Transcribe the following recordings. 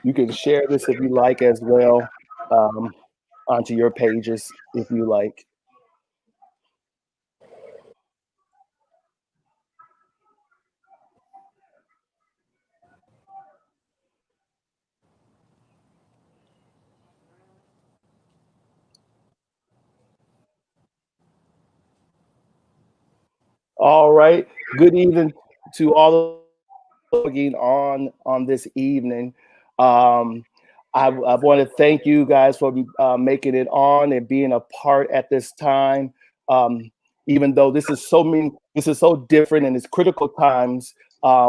You can share this if you like as well, um, onto your pages if you like. All right. Good evening to all logging on this evening. Um, I want to thank you guys for making it on and being a part at this time. Um, Even though this is so different and it's critical times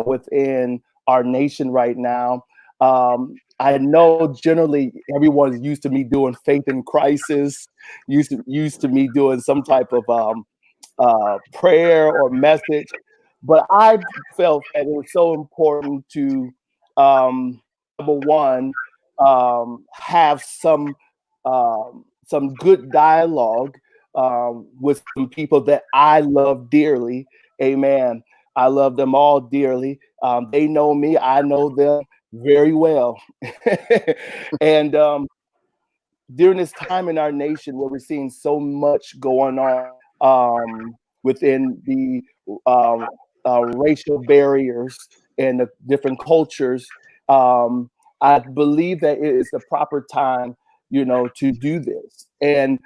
within our nation right now. I know generally everyone's used to me doing faith in crisis, used to me doing some type of prayer or message. But I felt that it was so important to, number one, have some good dialogue with some people that I love dearly. Amen. I love them all dearly. They know me. I know them very well. And during this time in our nation where we're seeing so much going on within the racial barriers and the different cultures, um, I believe that it is the proper time, to do this. And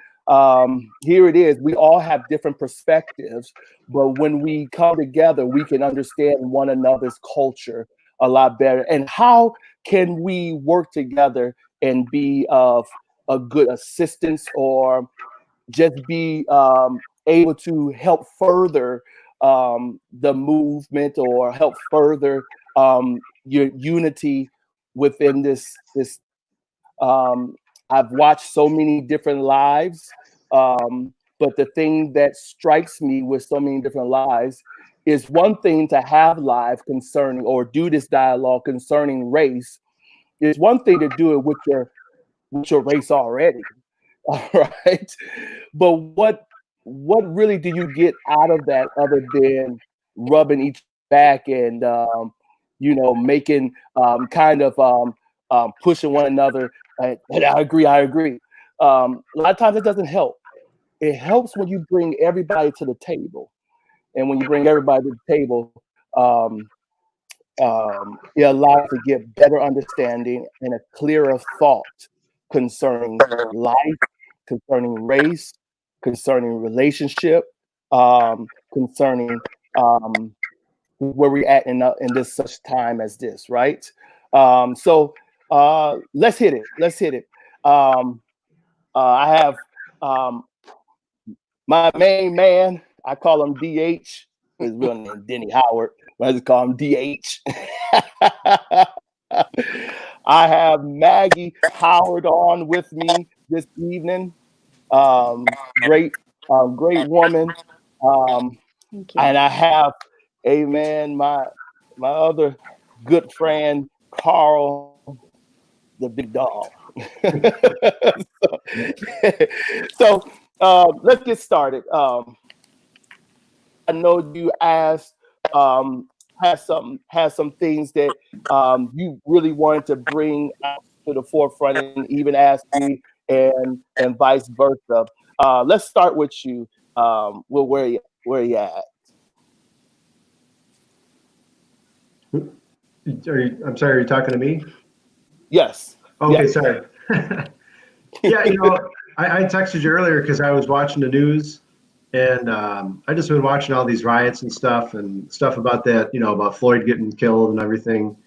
here it is. We all have different perspectives, but when we come together, we can understand one another's culture a lot better. And how can we work together and be of a good assistance, or just be able to help further the movement, or help further your unity within this. Um, I've watched so many different lives, but the thing that strikes me with so many different lives is one thing to have live concerning or do this dialogue concerning race. It's one thing to do it with your race already. All right. But what really do you get out of that other than rubbing each back and making kind of pushing one another? And I agree. A lot of times it doesn't help. It helps when you bring everybody to the table, and when you bring everybody to the table, um, it allows to get better understanding and a clearer thought concerning life, concerning race, concerning relationship, concerning where we're at in this such time as this, right? So let's hit it. Let's hit it. I have my main man. I call him DH. His real name Denny Howard. But I just call him DH. I have Maggie Howard on with me this evening. Great, great woman. Um, Thank you. and I have, amen, my other good friend Carl, the big dog. So let's get started. I know you asked, has some things that you really wanted to bring out to the forefront, and even ask me, and vice versa. Let's start with you. Well, where you at? I'm sorry, are you talking to me? Yes, Okay, yes. sorry. Yeah, I texted you earlier because I was watching the news, and I just been watching all these riots and stuff about that, about Floyd getting killed and everything.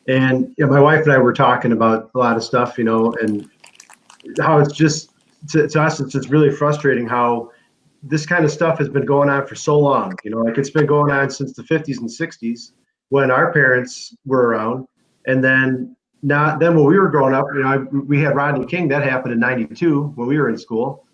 And my wife and I were talking about a lot of stuff, and how it's just to us, it's just really frustrating how this kind of stuff has been going on for so long. Like it's been going on since the 50s and 60s when our parents were around, and then when we were growing up, we had Rodney King. That happened in '92 when we were in school,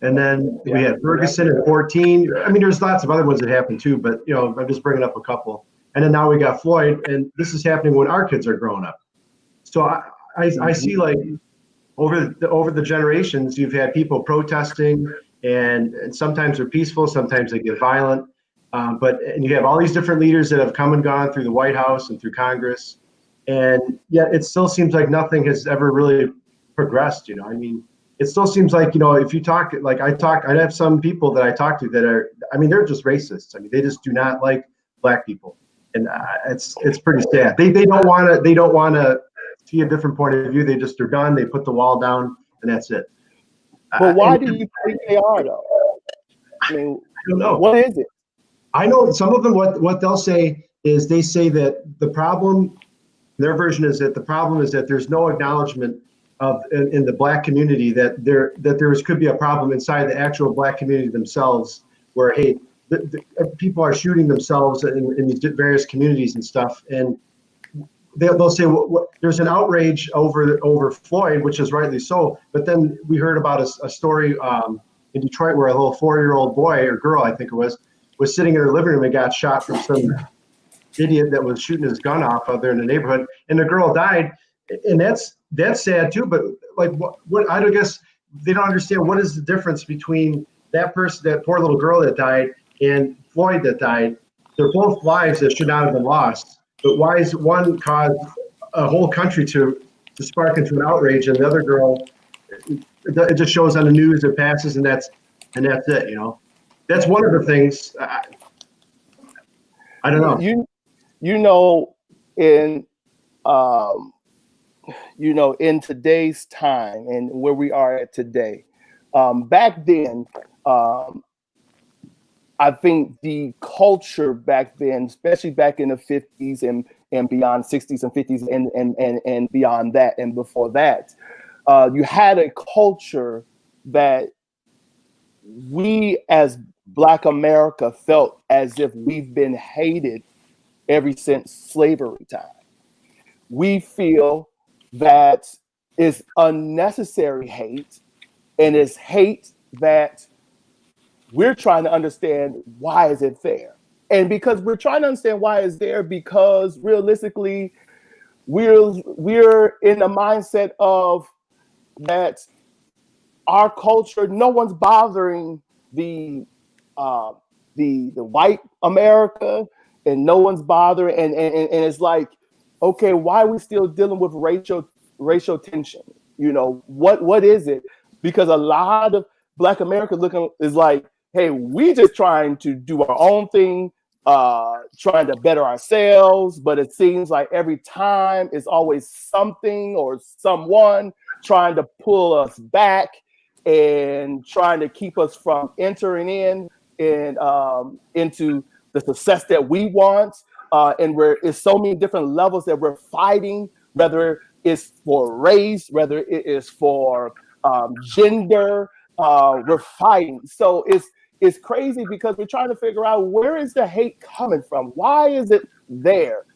and then we Yeah, had Ferguson in '14. I mean, there's lots of other ones that happened too, but I'm just bringing up a couple. And then now we got Floyd, and this is happening when our kids are growing up. So I see, like, over the generations, you've had people protesting, and sometimes they're peaceful, sometimes they get violent. And you have all these different leaders that have come and gone through the White House and through Congress. And yet it still seems like nothing has ever really progressed. I mean, it still seems like, if you talk, like I have some people that I talk to that are, I mean, they're just racists. I mean, they just do not like black people. And it's pretty sad. They don't want to see a different point of view. They're done. They put the wall down and that's it. But why do you think they are though? I mean, I don't know. What is it? I know some of them, what they'll say is they say that the problem, their version is that the problem is that there's no acknowledgement of in the black community that there could be a problem inside the actual black community themselves, where hey, people are shooting themselves in these various communities and stuff, and they'll say there's an outrage over Floyd, which is rightly so. But then we heard about a story in Detroit where a little 4-year-old boy or girl, I think it was sitting in her living room and got shot from some idiot that was shooting his gun off out there in the neighborhood, and the girl died. And that's sad too. But like what I guess they don't understand, what is the difference between that person, that poor little girl that died, and Floyd that died? They're both lives that should not have been lost. But why is one cause a whole country to spark into an outrage, and the other girl, it just shows on the news, it passes, and that's it. That's one of the things. I don't know. In today's time and where we are at today, back then, I think the culture back then, especially back in the 50s and beyond, 60s and 50s and beyond that and before that, you had a culture that we as Black America felt as if we've been hated ever since slavery time. We feel that it's unnecessary hate, and it's hate that we're trying to understand why is it there. And because we're trying to understand why it's there, because realistically, we're in the mindset of that our culture, no one's bothering the white America, and no one's bothering, and it's like, okay, why are we still dealing with racial tension? What is it? Because a lot of Black America is like, hey, we just trying to do our own thing, trying to better ourselves, but it seems like every time it's always something or someone trying to pull us back and trying to keep us from entering in and into the success that we want. And where it's so many different levels that we're fighting, whether it's for race, whether it is for gender, we're fighting. So it's crazy because we're trying to figure out, where is the hate coming from? Why is it there?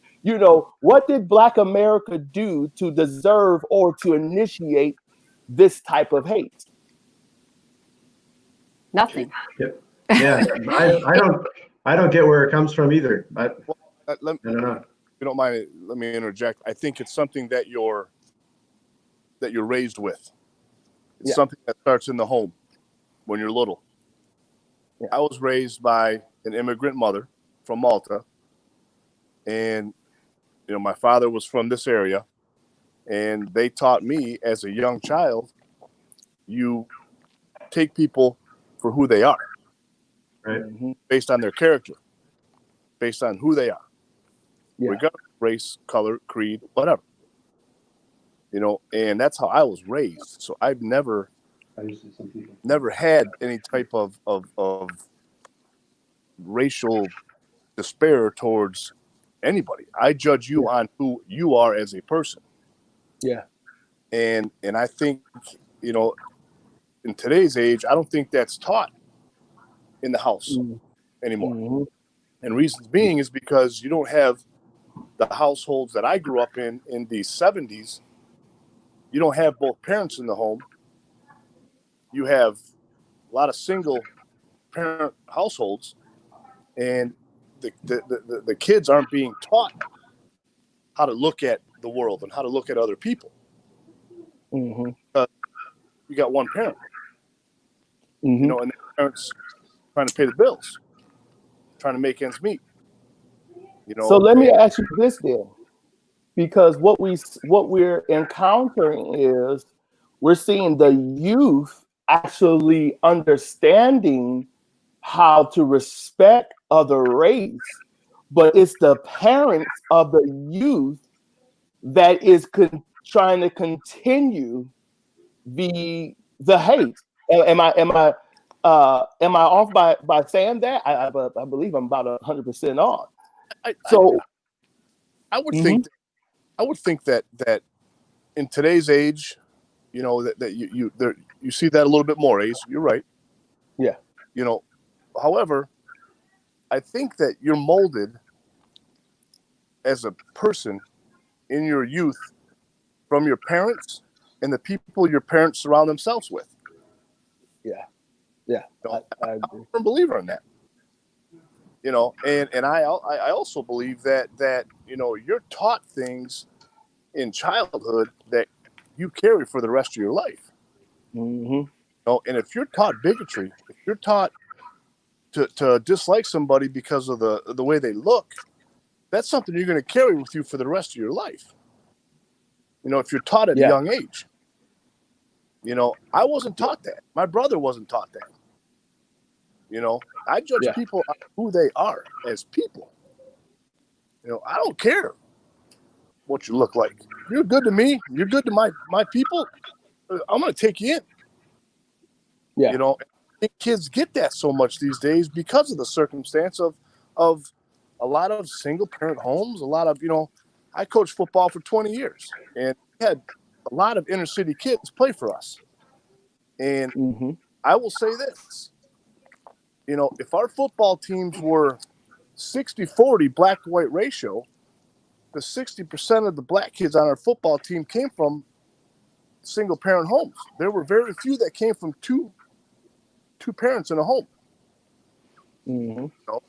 What did Black America do to deserve or to initiate this type of hate? Nothing. Yeah, I don't get where it comes from either. I don't know. If you don't mind, let me interject. I think it's something that you're raised with. It's something that starts in the home when you're little. Yeah. I was raised by an immigrant mother from Malta, and my father was from this area, and they taught me as a young child, you take people for who they are, right? Based on their character, based on who they are, regardless of race, color, creed, whatever. And that's how I was raised. So I've never had any type of racial despair towards anybody. I judge you on who you are as a person. Yeah. And I think, in today's age, I don't think that's taught in the house anymore. Mm-hmm. And reasons being is because you don't have the households that I grew up in the 70s. You don't have both parents in the home. You have a lot of single parent households, and the kids aren't being taught how to look at the world and how to look at other people. Mm-hmm. You got one parent, and the parents trying to pay the bills, trying to make ends meet. So let me ask you this then. because what we're encountering is we're seeing the youth actually understanding how to respect other race, but it's the parents of the youth that is trying to continue the hate. Am I off by saying that? I believe I'm about 100% off. So I would think that in today's age, you know, that you see that a little bit more, Ace. You're right. Yeah. You know, however, I think that you're molded as a person in your youth from your parents and the people your parents surround themselves with. Yeah. You know, I agree. I'm a believer in that. You know, and I also believe that you know, you're taught things in childhood that you carry for the rest of your life. Mm-hmm. You know, and if you're taught bigotry, if you're taught to dislike somebody because of the way they look, that's something you're going to carry with you for the rest of your life. You know, if you're taught at a young age. You know, I wasn't taught that. My brother wasn't taught that. You know, I judge people on who they are as people. You know, I don't care what you look like. You're good to me. You're good to my people. I'm going to take you in. Yeah. You know, I think kids get that so much these days because of the circumstance of a lot of single parent homes. A lot of, you know, I coached football for 20 years and had a lot of inner city kids play for us. And I will say this, you know, if our football teams were 60-40 black to white ratio, the 60% of the black kids on our football team came from single parent homes. There were very few that came from two parents in a home. You know?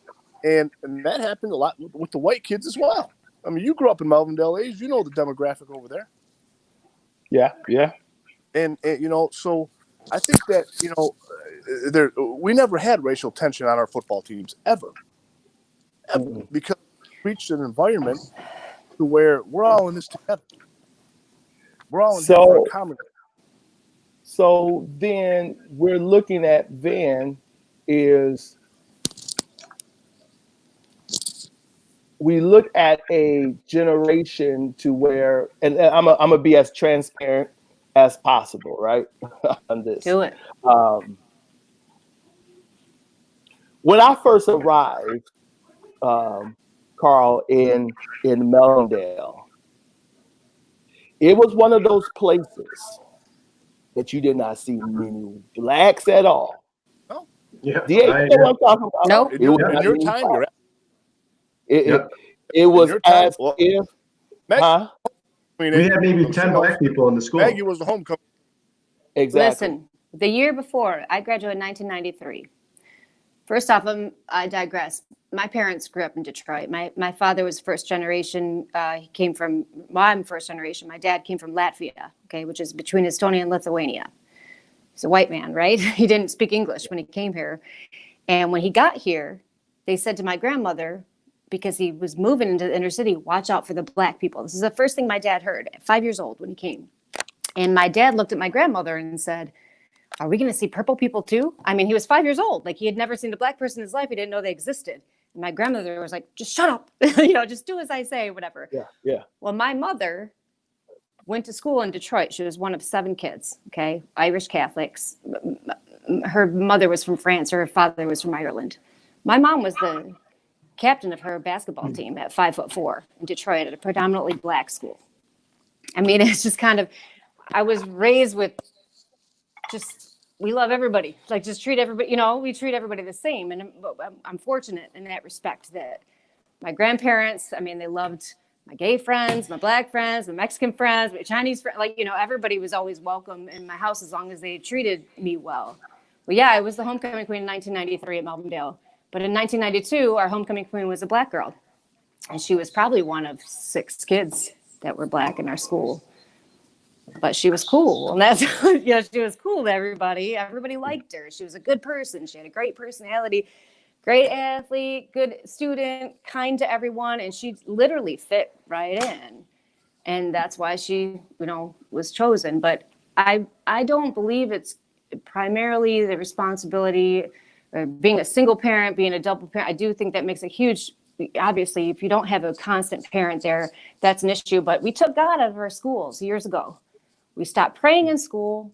And that happened a lot with the white kids as well. I mean, you grew up in Melvindale, A's, you know the demographic over there. Yeah. And you know, so I think that, you know, we never had racial tension on our football teams ever, because we reached an environment to where we're all in this together. We're all in here for a common. So then we're looking at is we look at a generation to where, and I'm gonna be as transparent as possible, right? On this. Do it. When I first arrived, Carl, in Melvindale, it was one of those places that you did not see many blacks at all. Oh, yeah. Do you know what I'm talking about? Nope. In your time, you're at. It was as if, huh? We had maybe 10 black people in the school. Maggie was the homecoming. Exactly. Listen, the year before, I graduated in 1993. First off, I digress. My parents grew up in Detroit. My father was first generation. He came from, well, I'm first generation. My dad came from Latvia, okay, which is between Estonia and Lithuania. He's a white man, right? He didn't speak English when he came here. And when he got here, they said to my grandmother, because he was moving into the inner city, watch out for the black people. This is the first thing my dad heard at 5 years old when he came. And my dad looked at my grandmother and said, are we going to see purple people too? I mean, he was 5 years old. Like, he had never seen a black person in his life. He didn't know they existed. And my grandmother was like, just shut up. You know, just do as I say, whatever. Yeah. Well, my mother went to school in Detroit. She was one of 7 kids, okay? Irish Catholics. Her mother was from France. Her father was from Ireland. My mom was the captain of her basketball team at 5'4" in Detroit at a predominantly black school. I mean, it's just kind of, I was raised with just, we love everybody. Like, just treat everybody, you know, we treat everybody the same. And I'm fortunate in that respect that my grandparents, I mean, they loved my gay friends, my black friends, my Mexican friends, my Chinese friends. Like, you know, everybody was always welcome in my house as long as they treated me well. Well, yeah, I was the homecoming queen in 1993 at Melvindale. But in 1992, our homecoming queen was a black girl. And she was probably one of 6 kids that were black in our school. But she was cool. And that's, you know, she was cool to everybody. Everybody liked her. She was a good person. She had a great personality, great athlete, good student, kind to everyone. And she literally fit right in. And that's why she, was chosen. But I don't believe it's primarily the responsibility of being a single parent, being a double parent. I do think that makes a huge, obviously, if you don't have a constant parent there, that's an issue. But we took God out of our schools years ago. We stopped praying in school,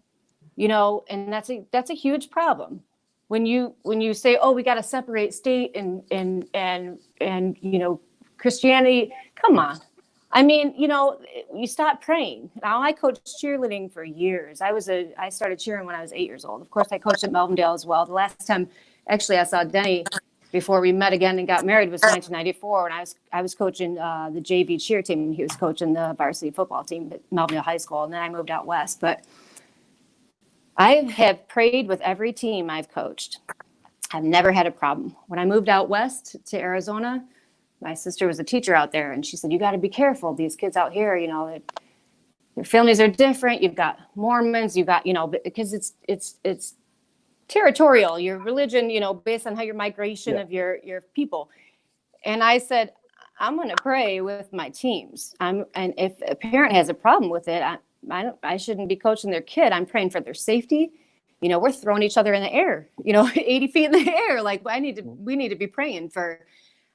and that's a huge problem. When you say, oh, we got to separate state and Christianity, come on. I mean, you stop praying. Now, I coached cheerleading for years. I started cheering when I was 8 years old. Of course, I coached at Melvindale as well. The last time, actually, I saw Denny before we met again and got married was 1994, when I was coaching the JV cheer team. He was coaching the varsity football team at Melvindale High School, and then I moved out west. But I have prayed with every team I've coached. I've never had a problem. When I moved out west to Arizona, my sister was a teacher out there, and she said, you got to be careful. These kids out here, their families are different. You've got Mormons, you've got, because it's territorial, your religion, based on how your migration of your people. And I said, I'm going to pray with my teams. And if a parent has a problem with it, I shouldn't be coaching their kid. I'm praying for their safety. We're throwing each other in the air, 80 feet in the air. Like we need to be praying for,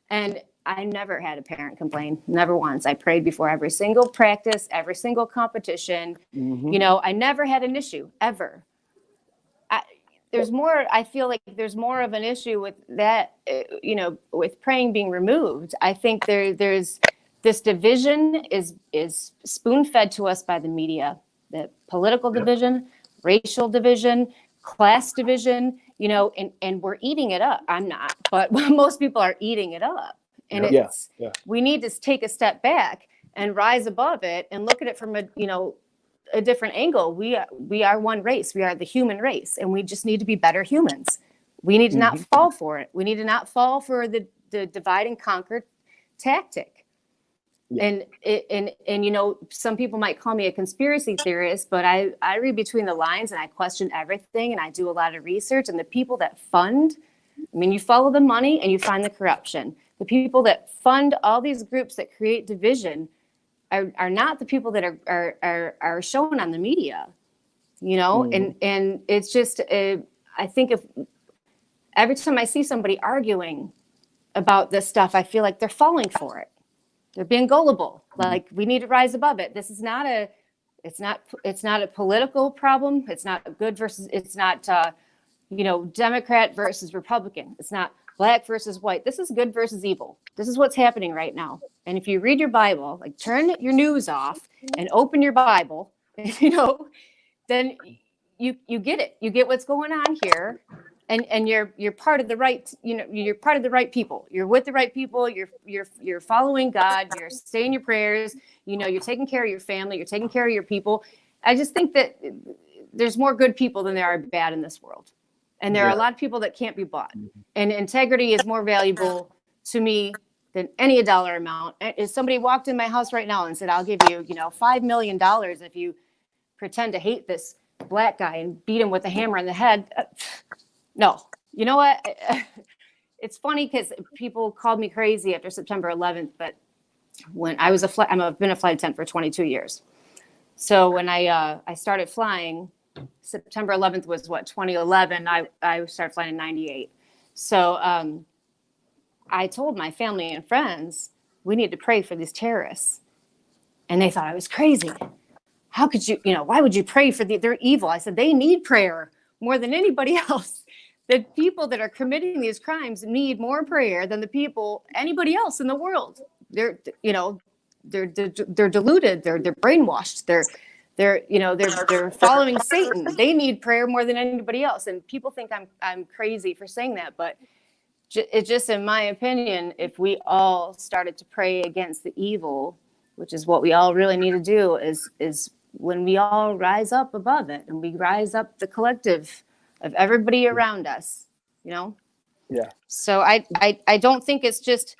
and I never had a parent complain, never once. I prayed before every single practice, every single competition. I never had an issue ever. I feel like there's more of an issue with that, with praying being removed. I think there's this division is spoon-fed to us by the media, the political division, racial division, class division, and we're eating it up. I'm not, but most people are eating it up. And we need to take a step back and rise above it and look at it from a different angle. We are one race. We are the human race, and we just need to be better humans. We need to not fall for it. We need to not fall for the divide and conquer tactic. Yeah. And some people might call me a conspiracy theorist, but I read between the lines and I question everything, and I do a lot of research. And the people that fund, you follow the money and you find the corruption. The people that fund all these groups that create division are not the people that are shown on the media, and it's just, I think if every time I see somebody arguing about this stuff, I feel like they're falling for it. They're being gullible. Like, we need to rise above it. This is not it's not a political problem. It's not Democrat versus Republican. It's not black versus white. This is good versus evil. This is what's happening right now. And if you read your Bible, like turn your news off and open your Bible, then you get it. You get what's going on here, and you're part of the right. You're part of the right people. You're with the right people. You're following God. You're saying your prayers. You're taking care of your family. You're taking care of your people. I just think that there's more good people than there are bad in this world. And there are a lot of people that can't be bought. And integrity is more valuable to me than any dollar amount. If somebody walked in my house right now and said, I'll give you, $5 million if you pretend to hate this black guy and beat him with a hammer on the head. No. You know what? It's funny because people called me crazy after September 11th, but when I was I've been a flight attendant for 22 years. So when I started flying, September 11th was 2011. I started flying in 98. So I told my family and friends, we need to pray for these terrorists. And they thought I was crazy. How could you, why would you pray for they're evil? I said, they need prayer more than anybody else. The people that are committing these crimes need more prayer than anybody else in the world. They're deluded. They're brainwashed. They're following Satan. They need prayer more than anybody else. And people think I'm crazy for saying that, but it's just, in my opinion, if we all started to pray against the evil, which is what we all really need to do, is when we all rise up above it and we rise up the collective of everybody around us, Yeah. So I don't think it's just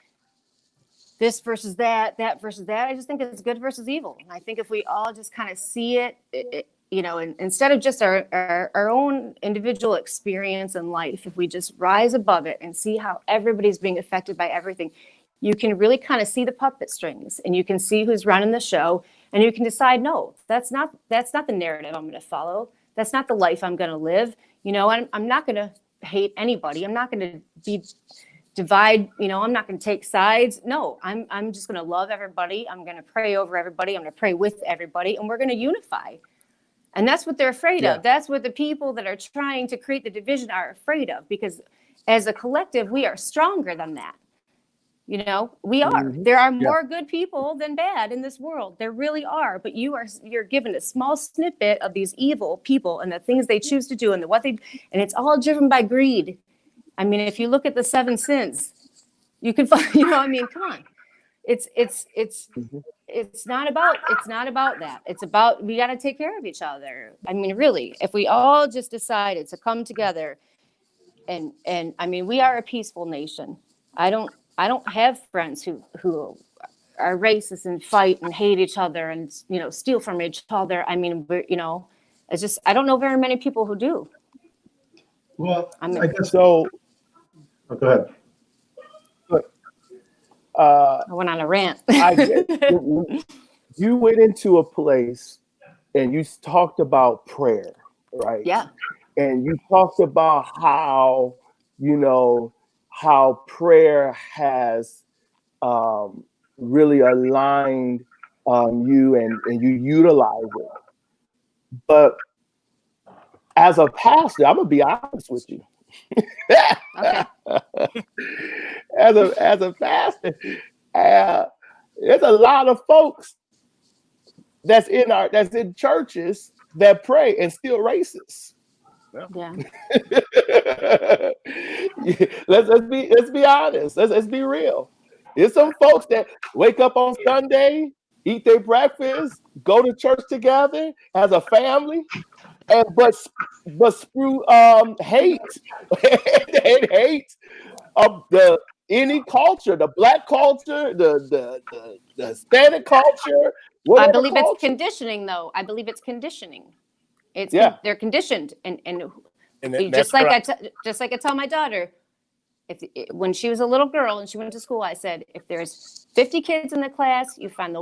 this versus that versus that. I just think it's good versus evil. And I think if we all just kind of see it, and instead of just our own individual experience in life, if we just rise above it and see how everybody's being affected by everything, you can really kind of see the puppet strings, and you can see who's running the show, And you can decide, no, that's not the narrative I'm going to follow. That's not the life I'm going to live. You know, I'm not going to hate anybody. I'm not going to divide, you know, I'm not going to take sides. No, I'm just going to love everybody. I'm going to pray over everybody. I'm going to pray with everybody, and we're going to unify. And that's what they're afraid of. That's what the people that are trying to create the division are afraid of, because as a collective, we are stronger than that. You know, we are. Mm-hmm. There are more good people than bad in this world. There really are. But you're given a small snippet of these evil people and the things they choose to do and and it's all driven by greed. I mean, if you look at the 7 sins, you can find, you know, I mean, come on. It's not about that. It's about, we got to take care of each other. I mean, really, if we all just decided to come together and I mean, we are a peaceful nation. I don't have friends who are racist and fight and hate each other and, you know, steal from each other. I mean, you know, it's just, I don't know very many people who do. Well, I guess so. Oh, go ahead. I went on a rant. You went into a place and you talked about prayer, right? Yeah. And you talked about how, you know, how prayer has really aligned you and you utilize it. But as a pastor, I'm gonna be honest with you. Okay. As a pastor, there's a lot of folks that's in churches that pray and still racist. Yeah. Let's be honest. Let's be real. There's some folks that wake up on Sunday, eat their breakfast, go to church together as a family, and but spew hate and hate of any culture, the Black culture, the Hispanic culture. I believe culture. It's conditioning, though. I believe it's conditioning. They're conditioned, and just like I tell my daughter, when she was a little girl and she went to school, I said, if there's 50 kids in the class, you find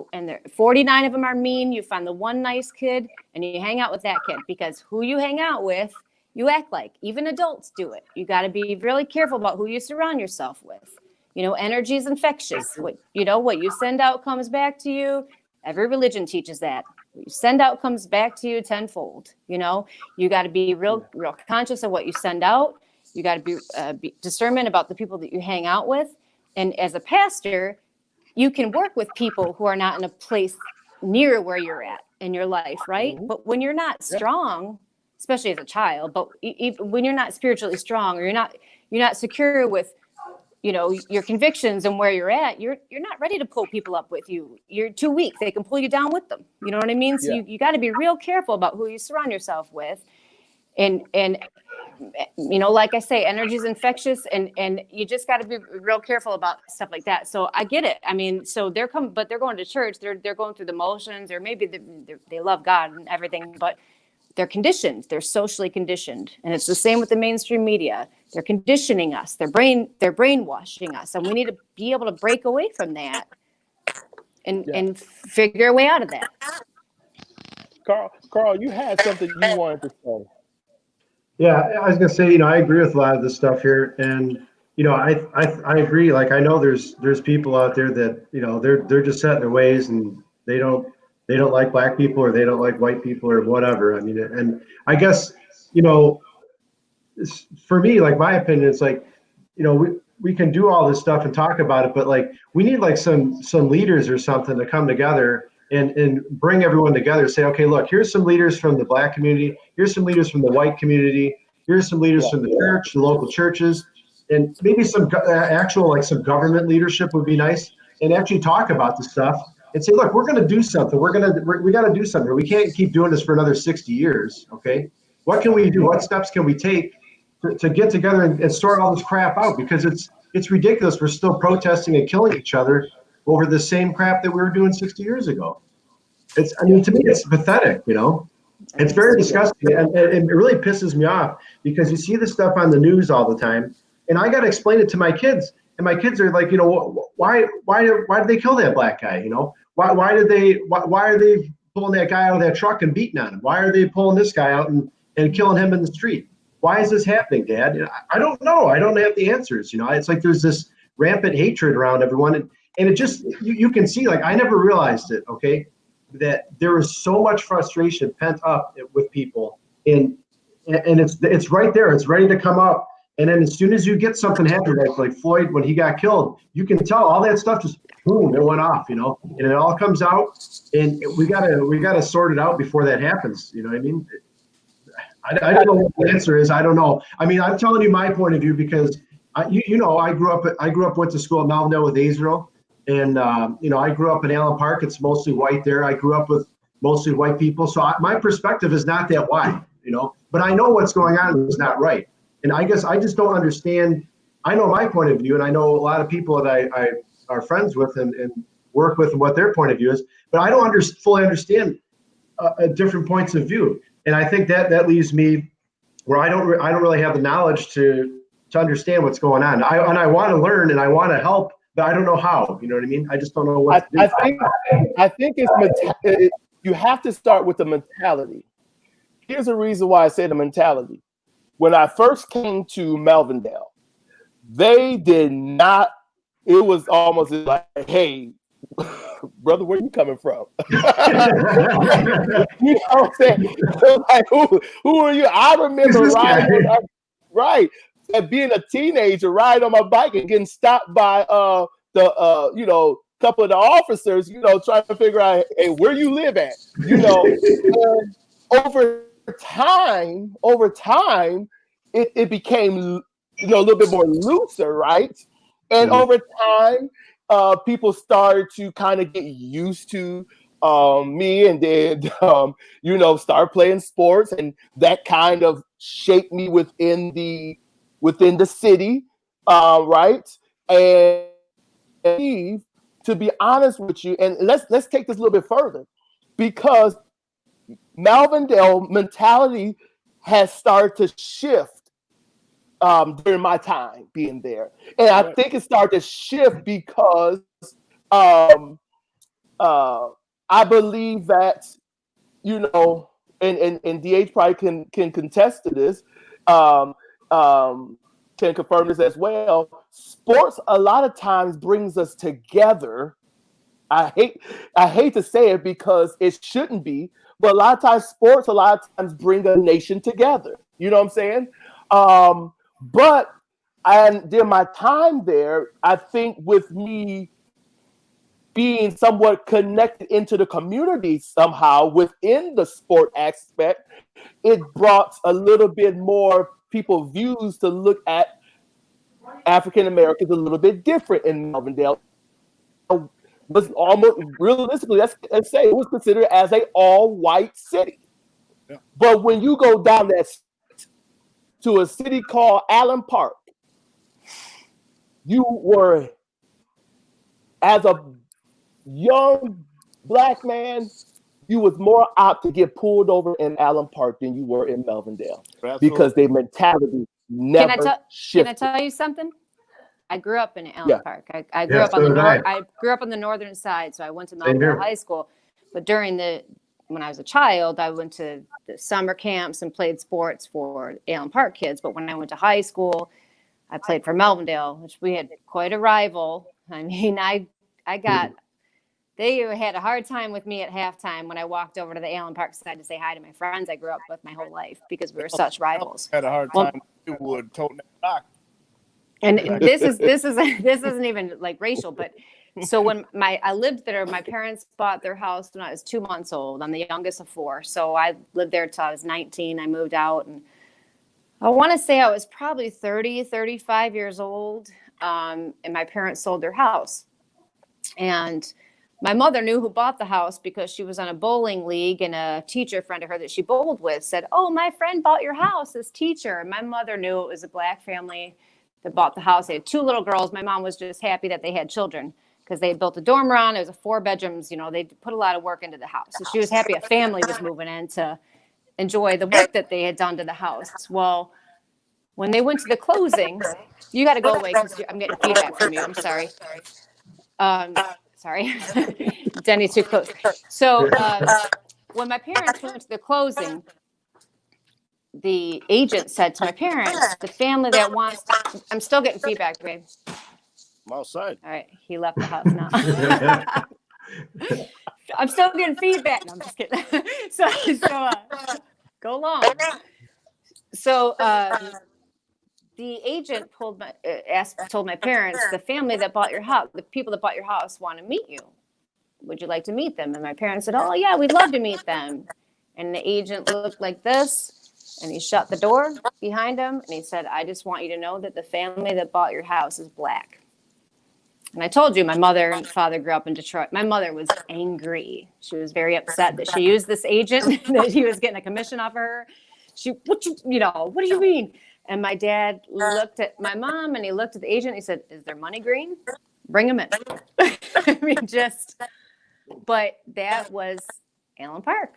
49 of them are mean, you find the one nice kid and you hang out with that kid, because who you hang out with, you act like. Even adults do it. You got to be really careful about who you surround yourself with. You know, energy is infectious. What you send out comes back to you. Every religion teaches that. What you send out comes back to you tenfold. You know, you got to be real conscious of what you send out. You got to be discernment about the people that you hang out with. And as a pastor, you can work with people who are not in a place near where you're at in your life, right? Mm-hmm. But when you're not strong, especially as a child, but when you're not spiritually strong, or you're not secure with, you know, your convictions and where you're at, you're not ready to pull people up with you. You're too weak. They can pull you down with them. You know what I mean? So you got to be real careful about who you surround yourself with. And you know, like I say, energy is infectious, and you just got to be real careful about stuff like that. So I get it. I mean, so they're going to church. They're going through the motions, or maybe they love God and everything, but they're conditioned. They're socially conditioned, and it's the same with the mainstream media. They're conditioning us. They're brainwashing us, and we need to be able to break away from that and figure a way out of that. Carl, you had something you wanted to say. Yeah, I was gonna say, you know, I agree with a lot of this stuff here, and you know, I agree. Like, I know there's people out there that, you know, they're just set in their ways, and they don't like Black people, or they don't like white people, or whatever. I mean, and I guess, you know, for me, like, my opinion, it's like, you know, we can do all this stuff and talk about it, but like, we need like some leaders or something to come together and bring everyone together. Say, okay, look, here's some leaders from the Black community. Here's some leaders from the white community. Here's some leaders from the church, the local churches, and maybe some actual, like, some government leadership would be nice, and actually talk about the stuff and say, look, we're going to do something. We got to do something. We can't keep doing this for another 60 years. Okay. What can we do? What steps can we take to get together and sort all this crap out? Because it's ridiculous. We're still protesting and killing each other over the same crap that we were doing 60 years ago. To me, it's pathetic, you know. It's very disgusting, and it really pisses me off, because you see this stuff on the news all the time, and I got to explain it to my kids, and my kids are like, you know, why did they kill that Black guy? You know, Why are they pulling that guy out of that truck and beating on him? Why are they pulling this guy out and killing him in the street? Why is this happening, Dad? I don't know. I don't have the answers. It's like there's this rampant hatred around everyone. And it just, you can see, like, I never realized it, okay, that there is so much frustration pent up with people. And it's right there. It's ready to come up. And then as soon as you get something happen, like Floyd, when he got killed, you can tell all that stuff just, boom, it went off, and it all comes out. And we gotta sort it out before that happens. You know what I mean? I don't know what the answer is. I don't know. I mean, I'm telling you my point of view because I grew up, went to school at Melvindale with Azriel, and I grew up in Allen Park. It's mostly white there. I grew up with mostly white people, so my perspective is not that wide, but I know what's going on is not right, and I guess I just don't understand. I know my point of view, and I know a lot of people that I are friends with and work with and what their point of view is, but I don't fully understand different points of view. And I think that leaves me where I don't really have the knowledge to understand what's going on. I want to learn and I want to help, but I don't know how. You know what I mean? I just don't know what to do. I think you have to start with the mentality. Here's the reason why I say the mentality. When I first came to Melvindale, they did not. It was almost like, hey, brother, where you coming from? You know what I'm saying? Like, who are you? I remember being a teenager, riding on my bike and getting stopped by couple of the officers, trying to figure out, hey, where you live at, And over time, it became, a little bit more looser, right? And over time, people started to kind of get used to me, and then start playing sports, and that kind of shaped me within the city, right? And to be honest with you, and let's take this a little bit further, because Melvindale mentality has started to shift during my time being there. And I think it started to shift because I believe that, and DH probably can contest to this, can confirm this as well. Sports a lot of times brings us together. I hate to say it because it shouldn't be, but a lot of times sports bring a nation together. You know what I'm saying? But during my time there, I think with me being somewhat connected into the community somehow within the sport aspect, it brought a little bit more people's views to look at African Americans a little bit different in Melvindale. It was almost realistically, let's say it was considered as an all-white city. Yeah. But when you go down that to a city called Allen Park, you were, as a young black man, you was more apt to get pulled over in Allen Park than you were in Melvindale. Absolutely. Because their mentality never shifted. Can I tell you something? I grew up in Allen Park. I grew up on I grew up on the northern side, so I went to Melvindale High School. But when I was a child, I went to the summer camps and played sports for Allen Park kids. But when I went to high school, I played for Melvindale, which we had quite a rival. I mean, they had a hard time with me at halftime when I walked over to the Allen Park side to say hi to my friends I grew up with my whole life because we were such rivals. Had a hard time with toting that rock. And this isn't even like racial, but so when I lived there, my parents bought their house when I was 2 months old. I'm the youngest of four. So I lived there till I was 19. I moved out, and I want to say I was probably 30, 35 years old. And my parents sold their house. And my mother knew who bought the house because she was on a bowling league, and a teacher friend of her that she bowled with said, "Oh, my friend bought your house, this teacher." And my mother knew it was a black family that bought the house. They had 2 little girls. My mom was just happy that they had children because they had built a dorm around. It was 4 bedrooms. They put a lot of work into the house. So she was happy a family was moving in to enjoy the work that they had done to the house. Well, when they went to the closing, you got to go away because I'm getting feedback from you. I'm sorry. Sorry. Denny too close. So when my parents went to the closing, the agent said to my parents, the family that wants to, I'm still getting feedback, babe. I'm outside. All right, he left the house now. I'm still getting feedback. No, I'm just kidding. so go along. So the agent told my parents, the family that bought your house, the people that bought your house want to meet you. Would you like to meet them? And my parents said, oh yeah, we'd love to meet them. And the agent looked like this, and he shut the door behind him, and he said, I just want you to know that the family that bought your house is black. And I told you, my mother and father grew up in Detroit. My mother was angry. She was very upset that she used this agent, that he was getting a commission off of her. What do you mean? And my dad looked at my mom, and he looked at the agent, and he said, is their money green? Bring them in. I mean, but that was Allen Park,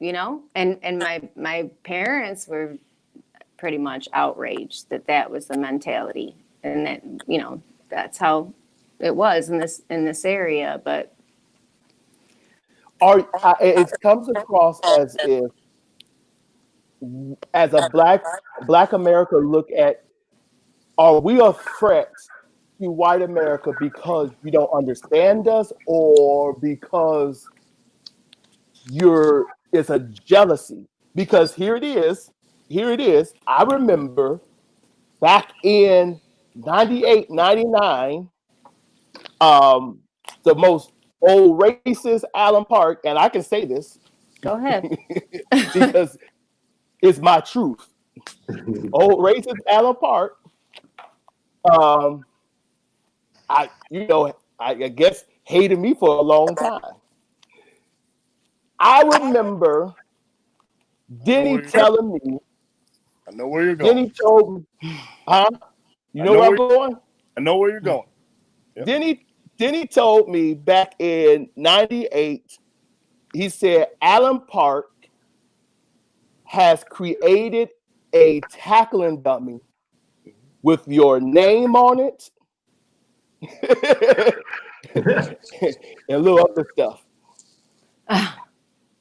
and my parents were pretty much outraged that was the mentality, and that, that's how it was in this area. But it comes across as if, as a black America look at, are we a threat to white America because you don't understand us, or because it's a jealousy? Because here it is. I remember back in 98, 99, the most old racist Allen Park, and I can say this. Go ahead. Because it's my truth. Old racist Allen Park. I guess hated me for a long time. I remember Denny telling me. I know where you're going. Denny told me, huh? You know where I'm going? I know where you're going. Yep. Denny told me back in 98, he said Allen Park has created a tackling dummy with your name on it and a little other stuff.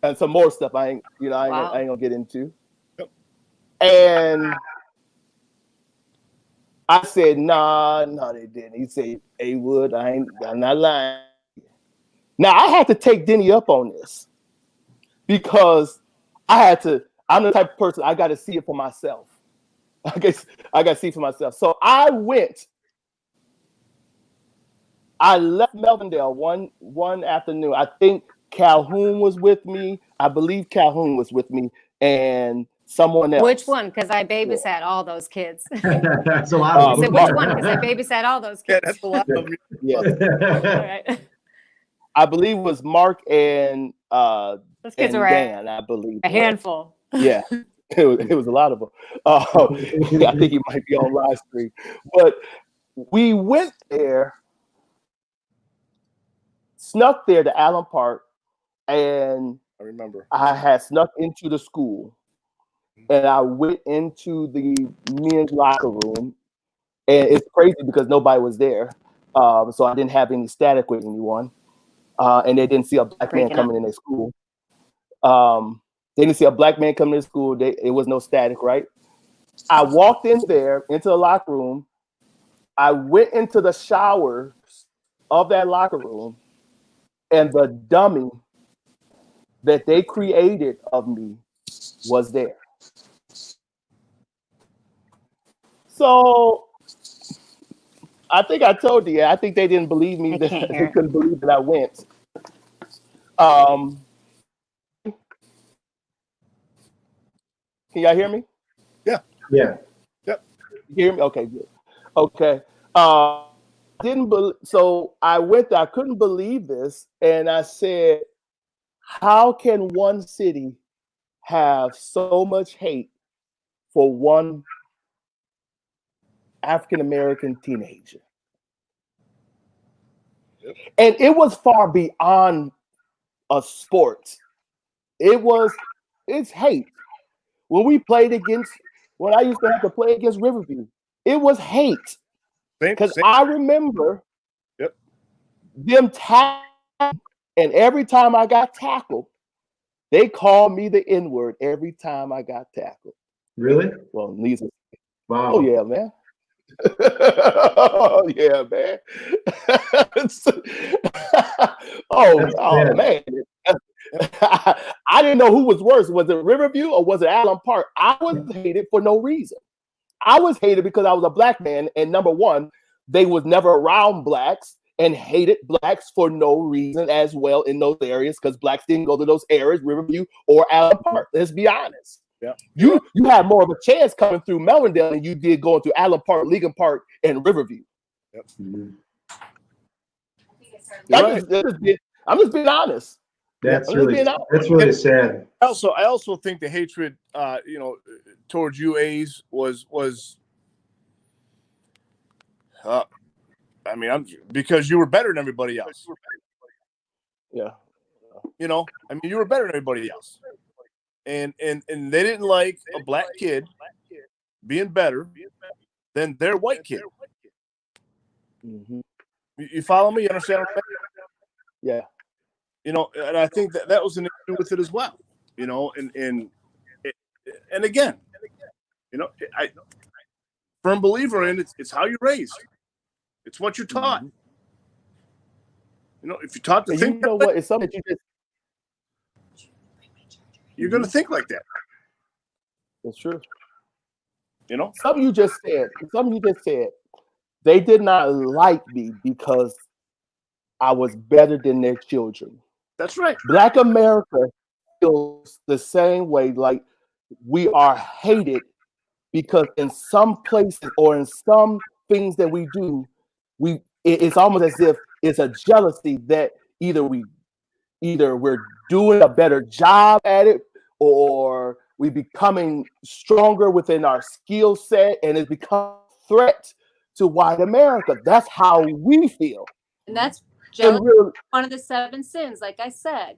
And some more stuff I ain't gonna get into. Yep. And I said, no, they didn't. He said, hey, Wood, I'm not lying. Now I had to take Denny up on this because I'm the type of person, I got to see it for myself. I guess I got to see it for myself. So I left Melvindale one afternoon. I think Calhoun was with me. I believe Calhoun was with me and someone else. Which one? Because I babysat all those kids. That's a lot of them. Which one? Because I babysat all those kids. Yeah, that's a lot of them. Yeah. All right. I believe it was Mark and those kids were Dan, I believe. A handful. Yeah. It was a lot of them. I think he might be on live stream. But we went there, snuck there to Allen Park, and I remember I had snuck into the school, and I went into the men's locker room, and it's crazy because nobody was there, so I didn't have any static with anyone, and they didn't see a black man coming in their school. They didn't see a black man coming to school. It was no static, right? I walked in there into the locker room. I went into the showers of that locker room, and the dummy that they created of me was there. So I think I told you, I think they didn't believe me. They couldn't believe that I went. Can y'all hear me? Yeah. Yep. You hear me? Okay, good. Okay. So I went there. I couldn't believe this. And I said, how can one city have so much hate for one African-American teenager? Yep. And it was far beyond a sport. It's hate. When I used to have to play against Riverview, it was hate. Because I remember them tagging And every time I got tackled, they called me the N-word every time I got tackled. Really? Well, neither. Wow. Oh yeah, man. Oh yeah, man. Oh man. I didn't know who was worse. Was it Riverview or was it Allen Park? I was hated for no reason. I was hated because I was a black man, and number one, they was never around blacks and hated blacks for no reason as well in those areas because blacks didn't go to those areas, Riverview or Allen Park. Let's be honest. Yeah. You had more of a chance coming through Melvindale than you did going through Allen Park, Legan Park, and Riverview. Yep. I'm just being honest. That's really sad. I also think the hatred, towards you A's was because you were better than everybody else. Yeah. You were better than everybody else. And they didn't like a black kid being better than their white kid. Mm-hmm. You follow me? You understand what I'm saying? Yeah. And I think that was an issue with it as well. And again, I firm believer in it's how you're raised. It's what you're taught. Mm-hmm. If you're taught to think, what? It's something that you're going to think like that. It's true. Something you just said. They did not like me because I was better than their children. That's right. Black America feels the same way. Like we are hated because in some places or in some things that we do, it's almost as if it's a jealousy that either we're doing a better job at it or we becoming stronger within our skill set and it's become a threat to white America. That's how we feel. And that's jealousy, one of the 7 sins, like I said.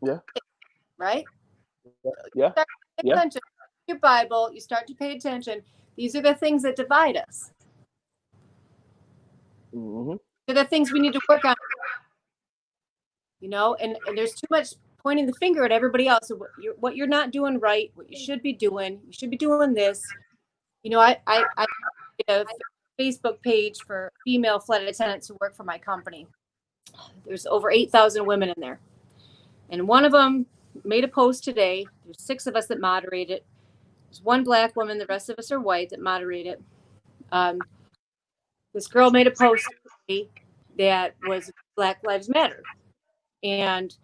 Yeah. Right? Yeah. Pay attention. Your Bible, you start to pay attention. These are the things that divide us. Mm-hmm. They're the things we need to work on. And there's too much pointing the finger at everybody else. So what you're not doing right, what you should be doing. You should be doing this. I a Facebook page for female flight attendants who work for my company. There's over 8,000 women in there. And one of them made a post today. There's 6 of us that moderate it. There's one black woman. The rest of us are white that moderate it. This girl made a post today that was Black Lives Matter. And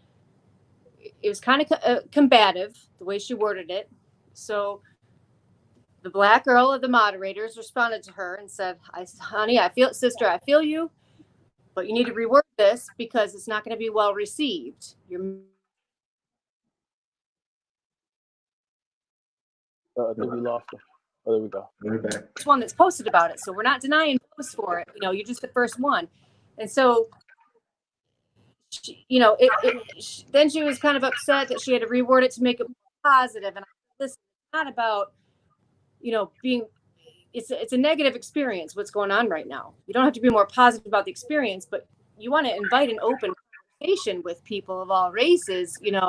it was kind of combative, the way she worded it. So the black girl of the moderators responded to her and said, honey, sister, I feel you, but you need to reword this because it's not going to be well received. I think we lost her. Oh, there we go. We're back. It's one that's posted about it. So we're not denying posts for it. You're just the first one. And so, then she was kind of upset that she had to reword it to make it positive. And this is not about, it's a negative experience, what's going on right now. You don't have to be more positive about the experience, but you want to invite an open conversation with people of all races. You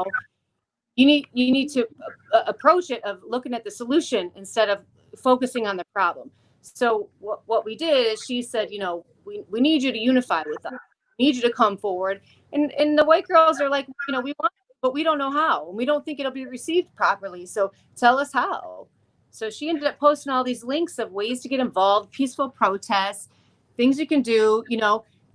need to approach it of looking at the solution instead of focusing on the problem. So what we did is she said, we need you to unify with us. We need you to come forward. And the white girls are like, we want it, but we don't know how. And we don't think it'll be received properly. So tell us how. So she ended up posting all these links of ways to get involved, peaceful protests, things you can do,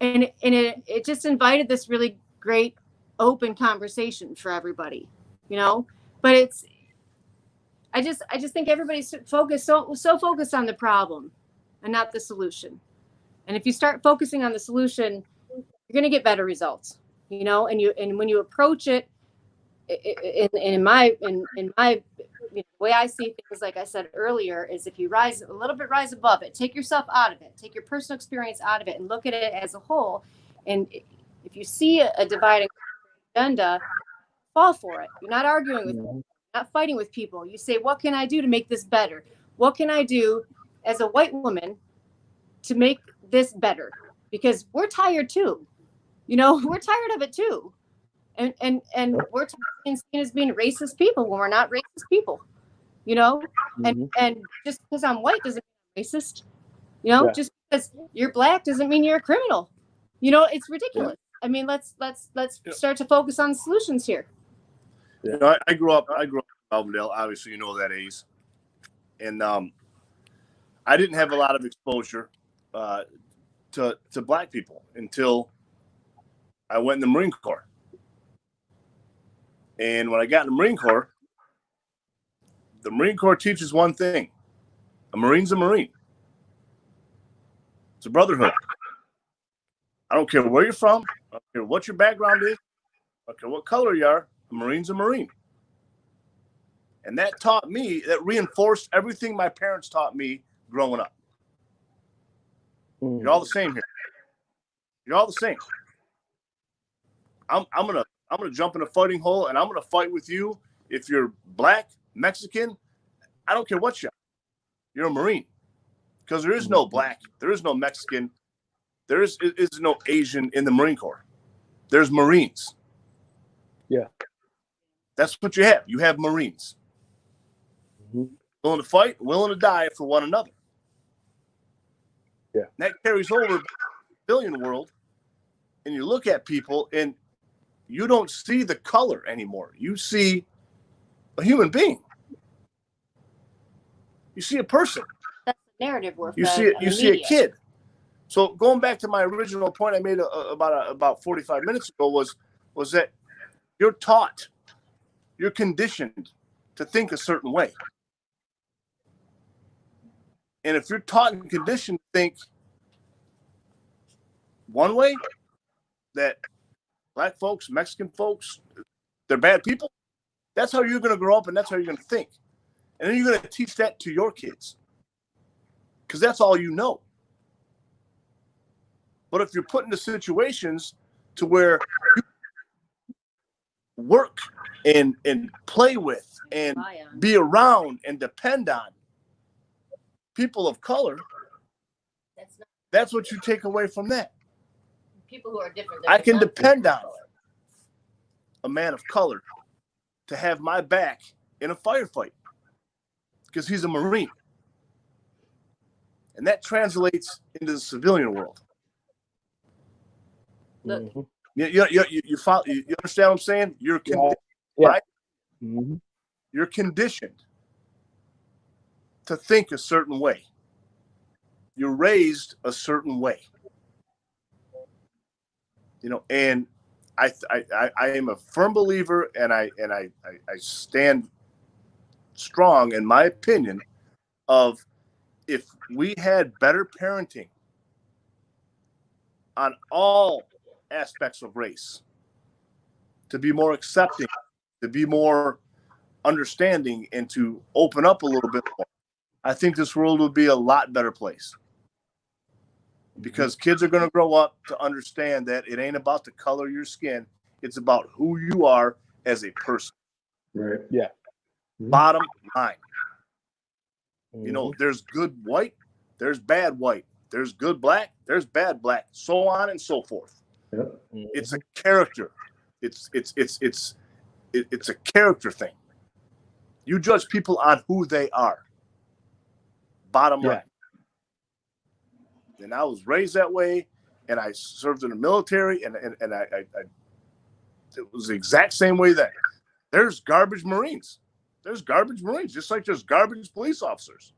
and it just invited this really great open conversation for everybody, but I just think everybody's focused so focused on the problem and not the solution. And if you start focusing on the solution, you're going to get better results, and when you approach it in my way I see things, like I said earlier, is if you rise above it, take yourself out of it, take your personal experience out of it and look at it as a whole. And if you see a dividing agenda, fall for it. You're not arguing with people, not fighting with people. You say, what can I do to make this better? What can I do as a white woman to make this better? because we're tired too. You know, we're tired of it too. And we're tired of being seen as being racist people when we're not racist people. You know, and just because I'm white doesn't mean I'm racist. You know, just because you're black doesn't mean you're a criminal. You know, it's ridiculous. I mean, let's start to focus on solutions here. You know, I grew up in Albandale. Obviously, you know that, Ace. And I didn't have a lot of exposure to black people until I went in the Marine Corps. And when I got in the Marine Corps teaches one thing: a Marine's a Marine. It's a brotherhood. I don't care where you're from. I don't care what your background is. I don't care what color you are. A Marine's a Marine. And that taught me, that reinforced everything my parents taught me growing up. You're all the same here. You're all the same. I'm gonna jump in a fighting hole and I'm gonna fight with you if you're black, Mexican. I don't care what you are. You're a Marine. Because there is no black, there is no Mexican, there is no Asian in the Marine Corps. There's Marines. Yeah. That's what you have. You have Marines. Willing to fight, willing to die for one another. Yeah. And that carries over to the civilian world, and you look at people and you don't see the color anymore. You see a human being. You see a person. That's the narrative we're You see a kid. So going back to my original point I made about 45 minutes ago was that you're taught, you're conditioned to think a certain way. And if you're taught and conditioned to think one way, that black folks, Mexican folks, they're bad people, that's how you're going to grow up and that's how you're going to think. And then you're going to teach that to your kids because that's all you know. But if you're put into situations to where you work and play with and be around and depend on people of color, that's what you take away from that. People who are different. I can depend on a man of color to have my back in a firefight because he's a Marine. And that translates into the civilian world. Look. You understand what I'm saying? You're conditioned, right? You're conditioned to think a certain way. You're raised a certain way. You know, and I am a firm believer, and I stand strong in my opinion of if we had better parenting on all aspects of race, to be more accepting, to be more understanding, and to open up a little bit more, I think this world would be a lot better place. Because kids are going to grow up to understand that it ain't about the color of your skin. It's about who you are as a person. Right. Yeah. Bottom line. You know, there's good white, there's bad white, there's good black, there's bad black, so on and so forth. Yep. It's a character. It's a character thing. You judge people on who they are. Bottom line. And I was raised that way, and I served in the military, and I it was the exact same way then. There's garbage Marines. There's garbage Marines, just like there's garbage police officers.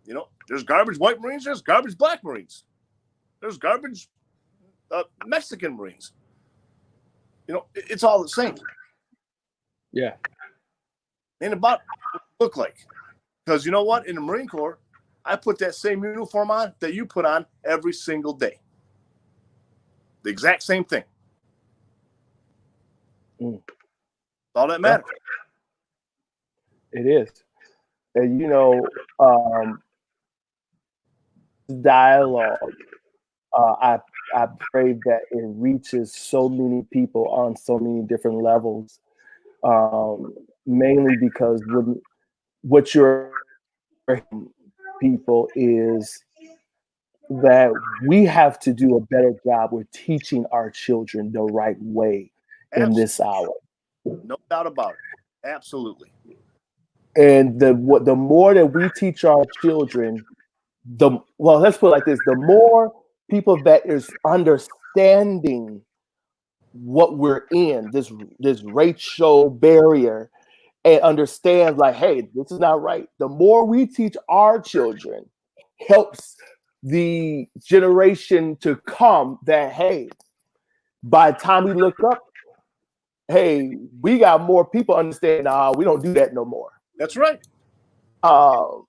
You know, there's garbage white Marines, there's garbage black Marines. There's garbage Mexican Marines. You know, it's all the same. Yeah. Ain't about what it look like. Because you know what? In the Marine Corps, I put that same uniform on that you put on every single day. The exact same thing. All that matters. It is. And you know, dialogue, I pray that it reaches so many people on so many different levels, mainly because what you're people is that we have to do a better job with teaching our children the right way in this hour. No doubt about it. Absolutely. And the more that we teach our children, let's put it like this: the more people that is understanding what we're in, this racial barrier, and understand like, hey, this is not right. The more we teach our children, helps the generation to come that, hey, by the time we look up, hey, we got more people understand, we don't do that no more. That's right. Or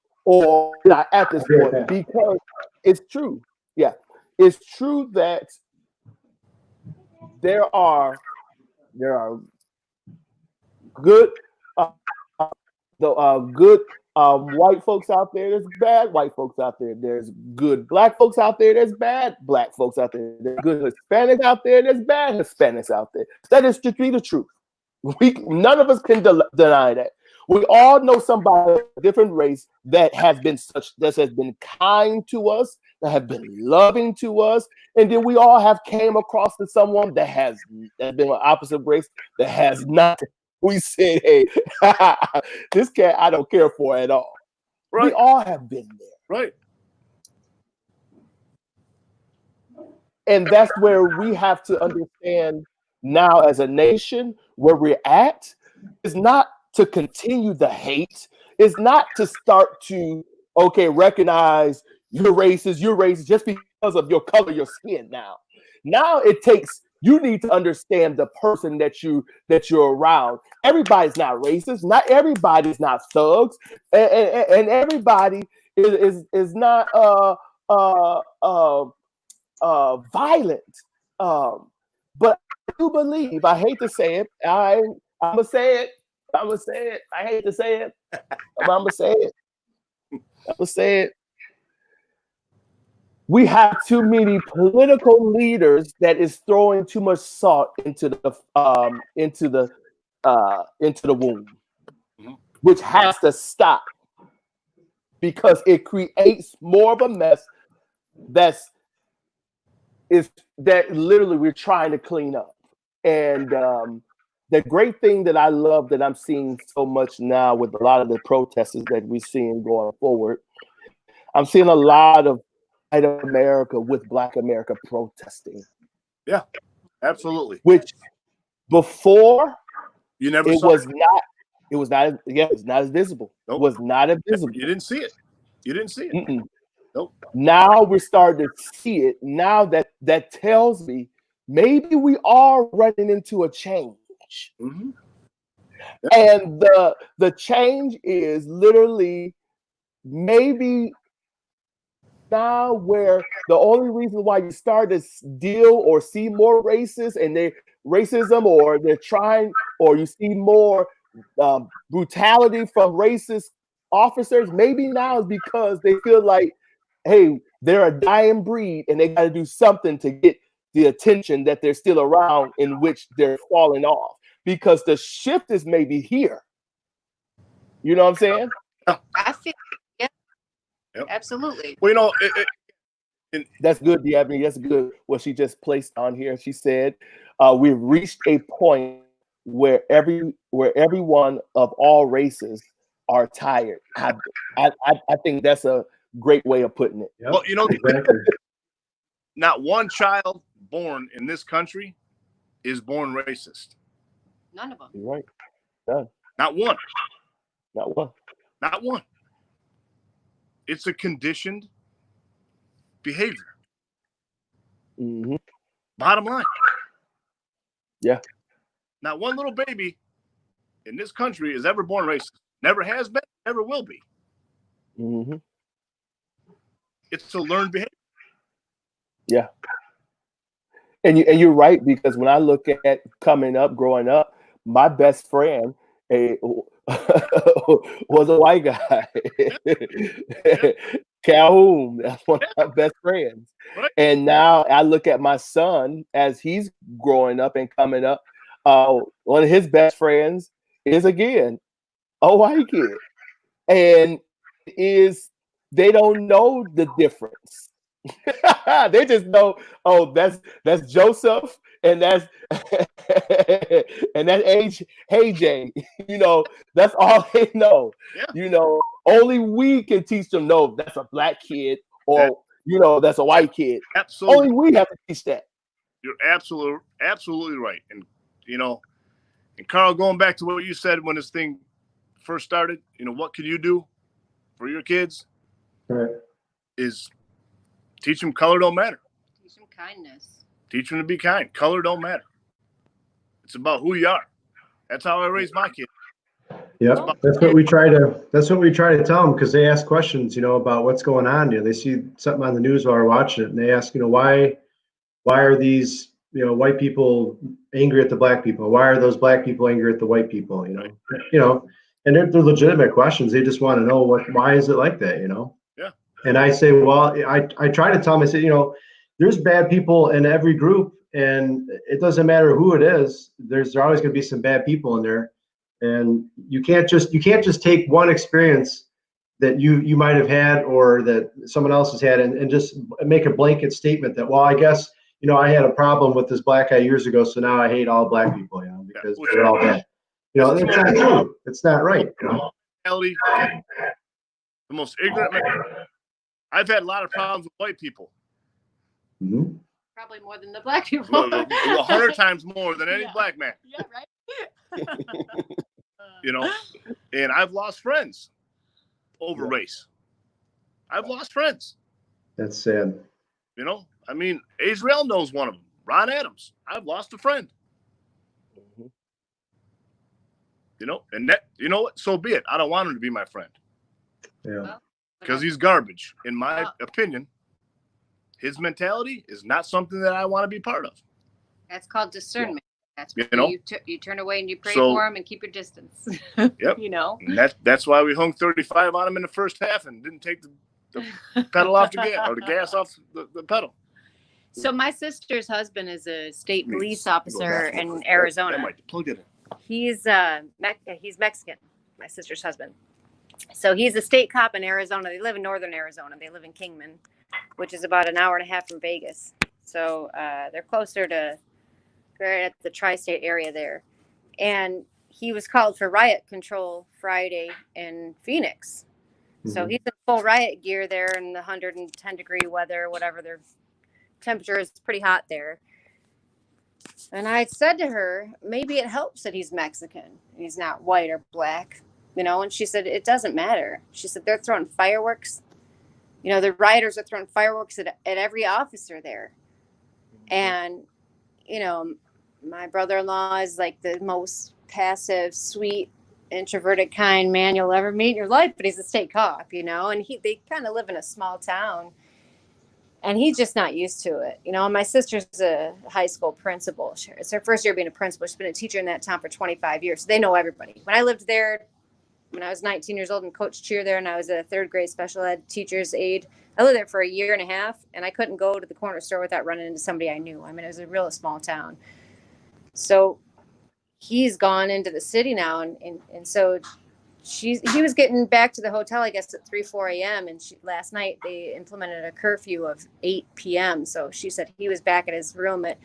not at this point, because it's true. Yeah, it's true that there are good good white folks out there. There's bad white folks out there. There's good black folks out there. There's bad black folks out there. There's good Hispanics out there. There's bad Hispanics out there. That is strictly the truth. None of us can deny that. We all know somebody of a different race that has been kind to us, that have been loving to us, and then we all have came across to someone that has been an opposite race that has not. We said, hey, this cat I don't care for at all. Right. We all have been there. Right. And that's where we have to understand now as a nation where we're at is not to continue the hate. It's not to start to, recognize you're racist just because of your color, your skin now. Now it takes, you need to understand the person that you're around. Everybody's not racist. Not everybody's not thugs. And everybody is not violent. But I do believe, I hate to say it, I'm gonna say it. I hate to say it. I'm gonna say it. We have too many political leaders that is throwing too much salt into the wound, which has to stop because it creates more of a mess that literally we're trying to clean up. And the great thing that I love that I'm seeing so much now with a lot of the protesters that we're seeing going forward, I'm seeing a lot of white America with Black America protesting. Yeah, absolutely. Which before you never it saw was not. It was not. Yeah, it's not as visible. Nope. It was not as visible. You didn't see it. Mm-mm. Nope. Now we're starting to see it. Now that tells me maybe we are running into a change. Mm-hmm. And the change is literally maybe now where the only reason why you start to deal or see more racists and racism, or they're trying, or you see more brutality from racist officers, maybe now is because they feel like, hey, they're a dying breed and they got to do something to get the attention that they're still around, in which they're falling off, because the shift is maybe here. You know what I'm saying? I feel, yeah, yep. Absolutely. Well, that's good, Diablo. That's good. What she just placed on here. She said, we've reached a point where everyone of all races are tired. I think that's a great way of putting it. Yep. Well, exactly. Not one child born in this country is born racist. None of them. You're right. None. Not one. Not one. Not one. It's a conditioned behavior. Mm-hmm. Bottom line. Yeah. Not one little baby in this country is ever born racist. Never has been, never will be. Mm-hmm. It's a learned behavior. Yeah. And you're right, because when I look at growing up, my best friend was a white guy. Calhoun, that's one of my best friends. Right. And now I look at my son as he's growing up and coming up. One of his best friends is again a white kid, and they don't know the difference. They just know, oh, that's Joseph, and that's and that's Hey Jay. That's all they know. Yeah. Only we can teach them. No, that's a black kid, or that's a white kid. Absolutely. Only we have to teach that. You're absolutely right. And and Carl, going back to what you said when this thing first started, what can you do for your kids? Right. Is teach them color don't matter. Teach them kindness. Teach them to be kind. Color don't matter. It's about who you are. That's how I raised my kids. Yeah, that's what we try to tell them, because they ask questions, about what's going on. They see something on the news while they're watching it, and they ask, why are these, white people angry at the black people? Why are those black people angry at the white people? And they're legitimate questions. They just want to know why is it like that? Yeah. And I say, well, I try to tell them, I say, there's bad people in every group, and it doesn't matter who it is. There's always going to be some bad people in there. And you can't just take one experience that you might have had or that someone else has had and just make a blanket statement that, well, I guess, I had a problem with this black guy years ago, so now I hate all black people, because they're all bad. It's not true. It's not right. The most ignorant man. I've had a lot of problems with white people. Mm-hmm. Probably more than the black people. 100 times more than any black man. Yeah, right. And I've lost friends over race. I've lost friends. That's sad. Azriel knows one of them, Ron Adams. I've lost a friend. And that, what? So be it. I don't want him to be my friend. Yeah. Because he's garbage. In my opinion, his mentality is not something that I want to be part of. That's called discernment. That's You when know? you turn away and you pray for him and keep your distance. Yep. And that's why we hung 35 on him in the first half and didn't take the pedal off the gas or the gas off the pedal. So my sister's husband is a state police officer in Arizona. Plug it in. He's Mexican, my sister's husband. So he's a state cop in Arizona. They live in northern Arizona. They live in Kingman, which is about an hour and a half from Vegas. So they're closer to right at the tri-state area there. And he was called for riot control Friday in Phoenix. Mm-hmm. So he's in full riot gear there in the 110-degree weather, whatever their temperature is, pretty hot there. And I said to her, maybe it helps that he's Mexican. He's not white or black, and she said, it doesn't matter. She said, they're throwing fireworks. The rioters are throwing fireworks at every officer there. And, my brother-in-law is like the most passive, sweet, introverted, kind man you'll ever meet in your life, but he's a state cop, and they kind of live in a small town. And he's just not used to it. My sister's a high school principal. It's her first year being a principal. She's been a teacher in that town for 25 years. So they know everybody. When I lived there, when I was 19 years old and coached cheer there, and I was a third grade special ed teacher's aide, I lived there for a year and a half, and I couldn't go to the corner store without running into somebody I knew. It was a real small town. So he's gone into the city now, and so he was getting back to the hotel, I guess, at 3-4 a.m. And last night they implemented a curfew of 8 p.m. So she said he was back at his room at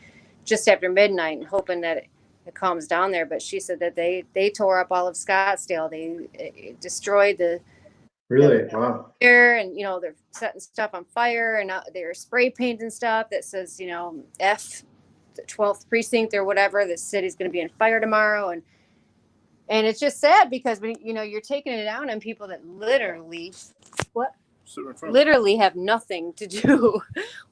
just after midnight and hoping that it calms down there. But she said that they tore up all of Scottsdale. They destroyed the wow. And they're setting stuff on fire, and they're spray painting stuff that says F the 12th precinct or whatever. The city's going to be on fire tomorrow, and it's just sad because you're taking it down on people that literally have nothing to do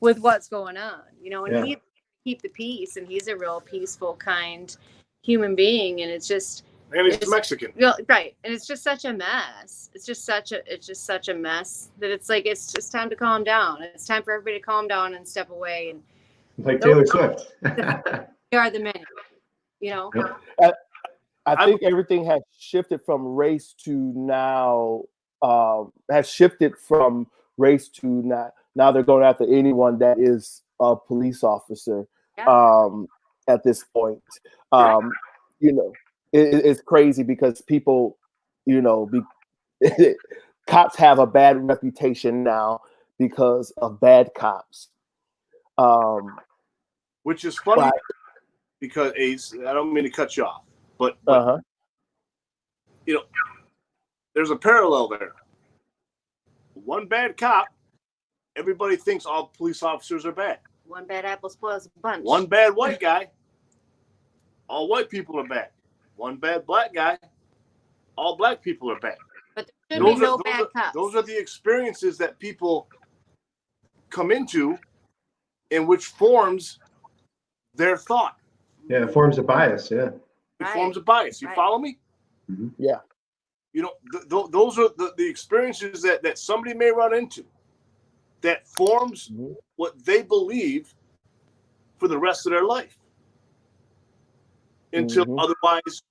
with what's going on. And he keep the peace, and he's a real peaceful, kind human being, and it's he's Mexican. Right. And it's just such a mess. It's just such a mess that it's like, it's just time to calm down. It's time for everybody to calm down and step away. And like Taylor Swift. They are the many, I think everything has shifted from race to now, now they're going after anyone that is a police officer at this point. It's crazy because people, cops have a bad reputation now because of bad cops. Which is funny Right. because Ace, I don't mean to cut you off, but you know, there's a parallel there. One bad cop, everybody thinks all police officers are bad. One bad apple spoils a bunch. One bad white guy, all white people are bad. One bad black guy, all black people are bad. But there should be no bad cops. Those are the experiences that people come into, in which forms their thought. Yeah, it forms a bias. Yeah. It forms a bias. You follow me? Mm-hmm. Yeah. You know, those are the experiences that somebody may run into that forms what they believe for the rest of their life. Until otherwise,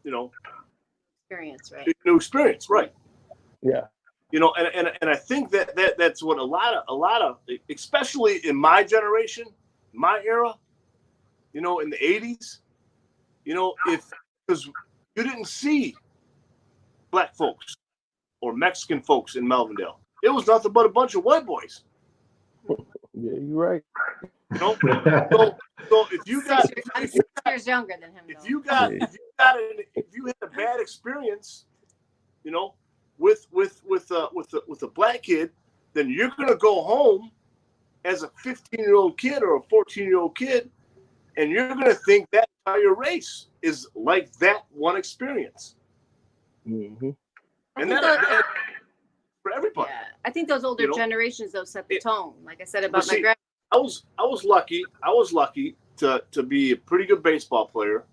you know, experience, right? New experience, right? Yeah. You know, and I think that's what a lot of, especially in my generation, my era, you know, in the 80s, you know, because you didn't see black folks or Mexican folks in Melvindale. It was nothing but a bunch of white boys. Yeah, you're right. You know, so if you got, I'm 6 years younger than him. if you had a bad experience, you know, with a black kid, then you're gonna go home as a 15-year-old kid or a 14-year-old kid, and you're gonna think that entire race is like that one experience. Mm-hmm. And that for everybody. Yeah, I think those older generations though set the tone. Like I said about my grandma. I was lucky. I was lucky to be a pretty good baseball player,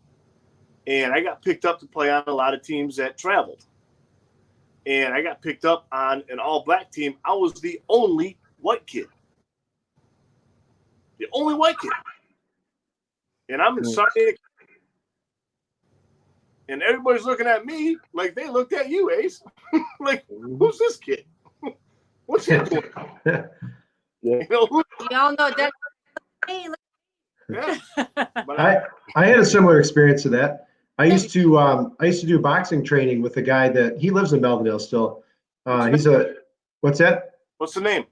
and I got picked up to play on a lot of teams that traveled. And I got picked up on an all-black team. I was the only white kid. The only white kid. And I'm in San Diego. And everybody's looking at me like they looked at you, Ace. Like, who's this kid? What's he doing? Yeah. You know, We all know that. Hey, yeah. But I had a similar experience to that. I used to do boxing training with a guy that he lives in Melvindale still. What's that? What's the name?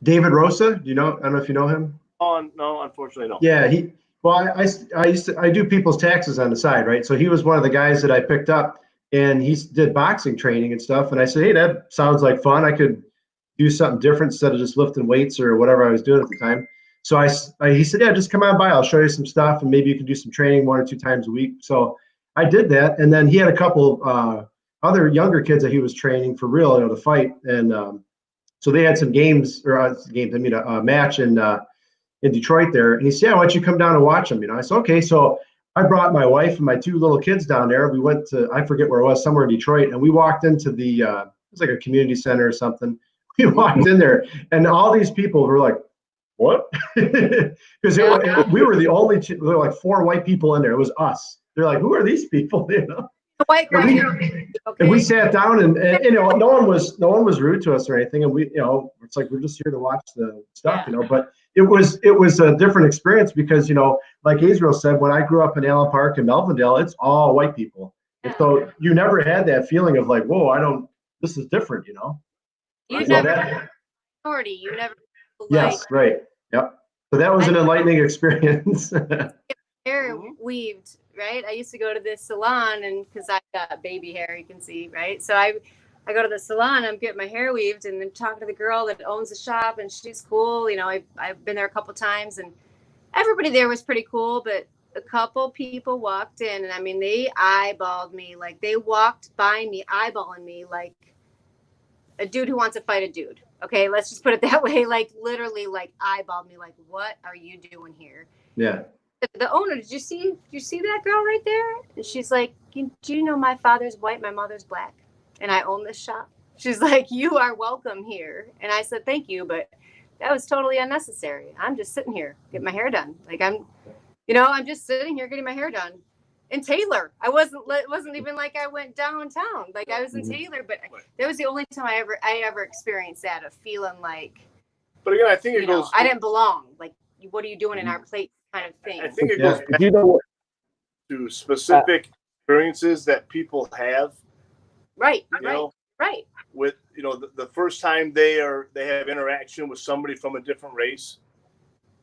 David Rosa. Do you know? I don't know if you know him. Oh no, unfortunately no. Yeah, I do people's taxes on the side, right? So he was one of the guys that I picked up, and he did boxing training and stuff. And I said, hey, that sounds like fun. I could do something different instead of just lifting weights or whatever I was doing at the time. So he said, yeah, just come on by. I'll show you some stuff, and maybe you can do some training 1 or 2 times a week. So I did that, and then he had a couple other younger kids that he was training for real, you know, to fight. And so they had some a match in Detroit there. And he said, yeah, why don't you come down and watch them? You know, I said, okay. So I brought my wife and my 2 little kids down there. We went to, I forget where it was, somewhere in Detroit, and we walked into it was like a community center or something. We walked in there, and all these people were like, what? Because we were the only, there were like 4 white people in there. It was us. They're like, who are these people? You know? the white girl. And we sat down, and you know, no one was rude to us or anything. And we, you know, it's like, we're just here to watch the stuff, you know, but it was a different experience because, you know, like Azriel said, when I grew up in Allen Park and Melvindale, it's all white people. And so you never had that feeling of like, whoa, this is different, you know? You So never minority. You never. Yes, right. Yep. So that was an enlightening experience. Hair weaved, right? I used to go to this salon, and because I got baby hair, you can see, right? So I go to the salon, I'm getting my hair weaved, and then talking to the girl that owns the shop, and she's cool. You know, I've been there a couple times, and everybody there was pretty cool, but a couple people walked in, and I mean, they eyeballed me. Like, they walked by me, eyeballing me like a dude who wants to fight a dude. Okay, let's just put it that way. Like, literally, like, eyeballed me. Like, what are you doing here? Yeah. The owner, did you see that girl right there? And she's like, do you know my father's white, my mother's black, and I own this shop? She's like, you are welcome here. And I said, thank you, but that was totally unnecessary. I'm just sitting here getting my hair done. Like, I'm just sitting here getting my hair done. In Taylor, it wasn't even like I went downtown. Like, I was in Taylor, but that was the only time I ever experienced that, of feeling like. But again, I think it goes. I didn't belong. Like, what are you doing in our place, kind of thing. I think it goes back to specific experiences that people have. Right. You know, right. With the the first time they have interaction with somebody from a different race,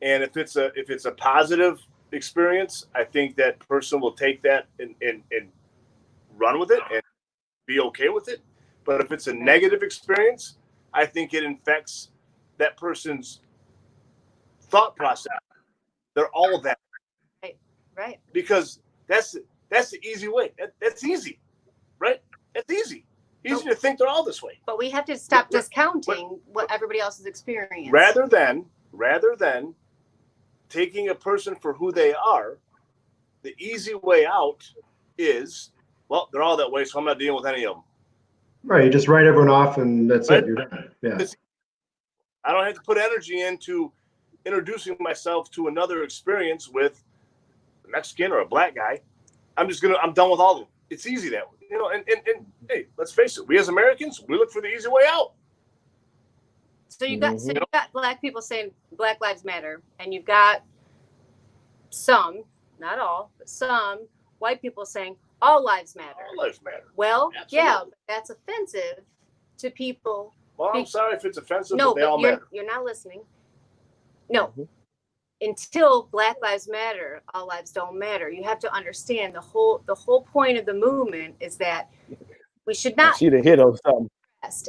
and if it's a positive experience, I think that person will take that and run with it and be okay with it. But if it's a negative experience, I think it infects that person's thought process. They're all that. Right. Because that's the easy way. That's easy, right? That's easy. Easy to think they're all this way. But we have to stop discounting what everybody else's experience. Rather than taking a person for who they are, the easy way out is, well, they're all that way, so I'm not dealing with any of them. Right. You just write everyone off and that's Right. it. You're done. Yeah. I don't have to put energy into introducing myself to another experience with a Mexican or a black guy. I'm done with all of them. It's easy that way. You know, and hey, let's face it, we as Americans, we look for the easy way out. So you've got black people saying Black Lives Matter, and you've got some, not all, but some white people saying all lives matter. All lives matter. Well, Absolutely. yeah, but that's offensive to people. Well, I'm sorry if it's offensive, No, but they all matter. You're not listening. No. Until Black Lives Matter, all lives don't matter. You have to understand the whole point of the movement is that we should not. She'd have hit on something.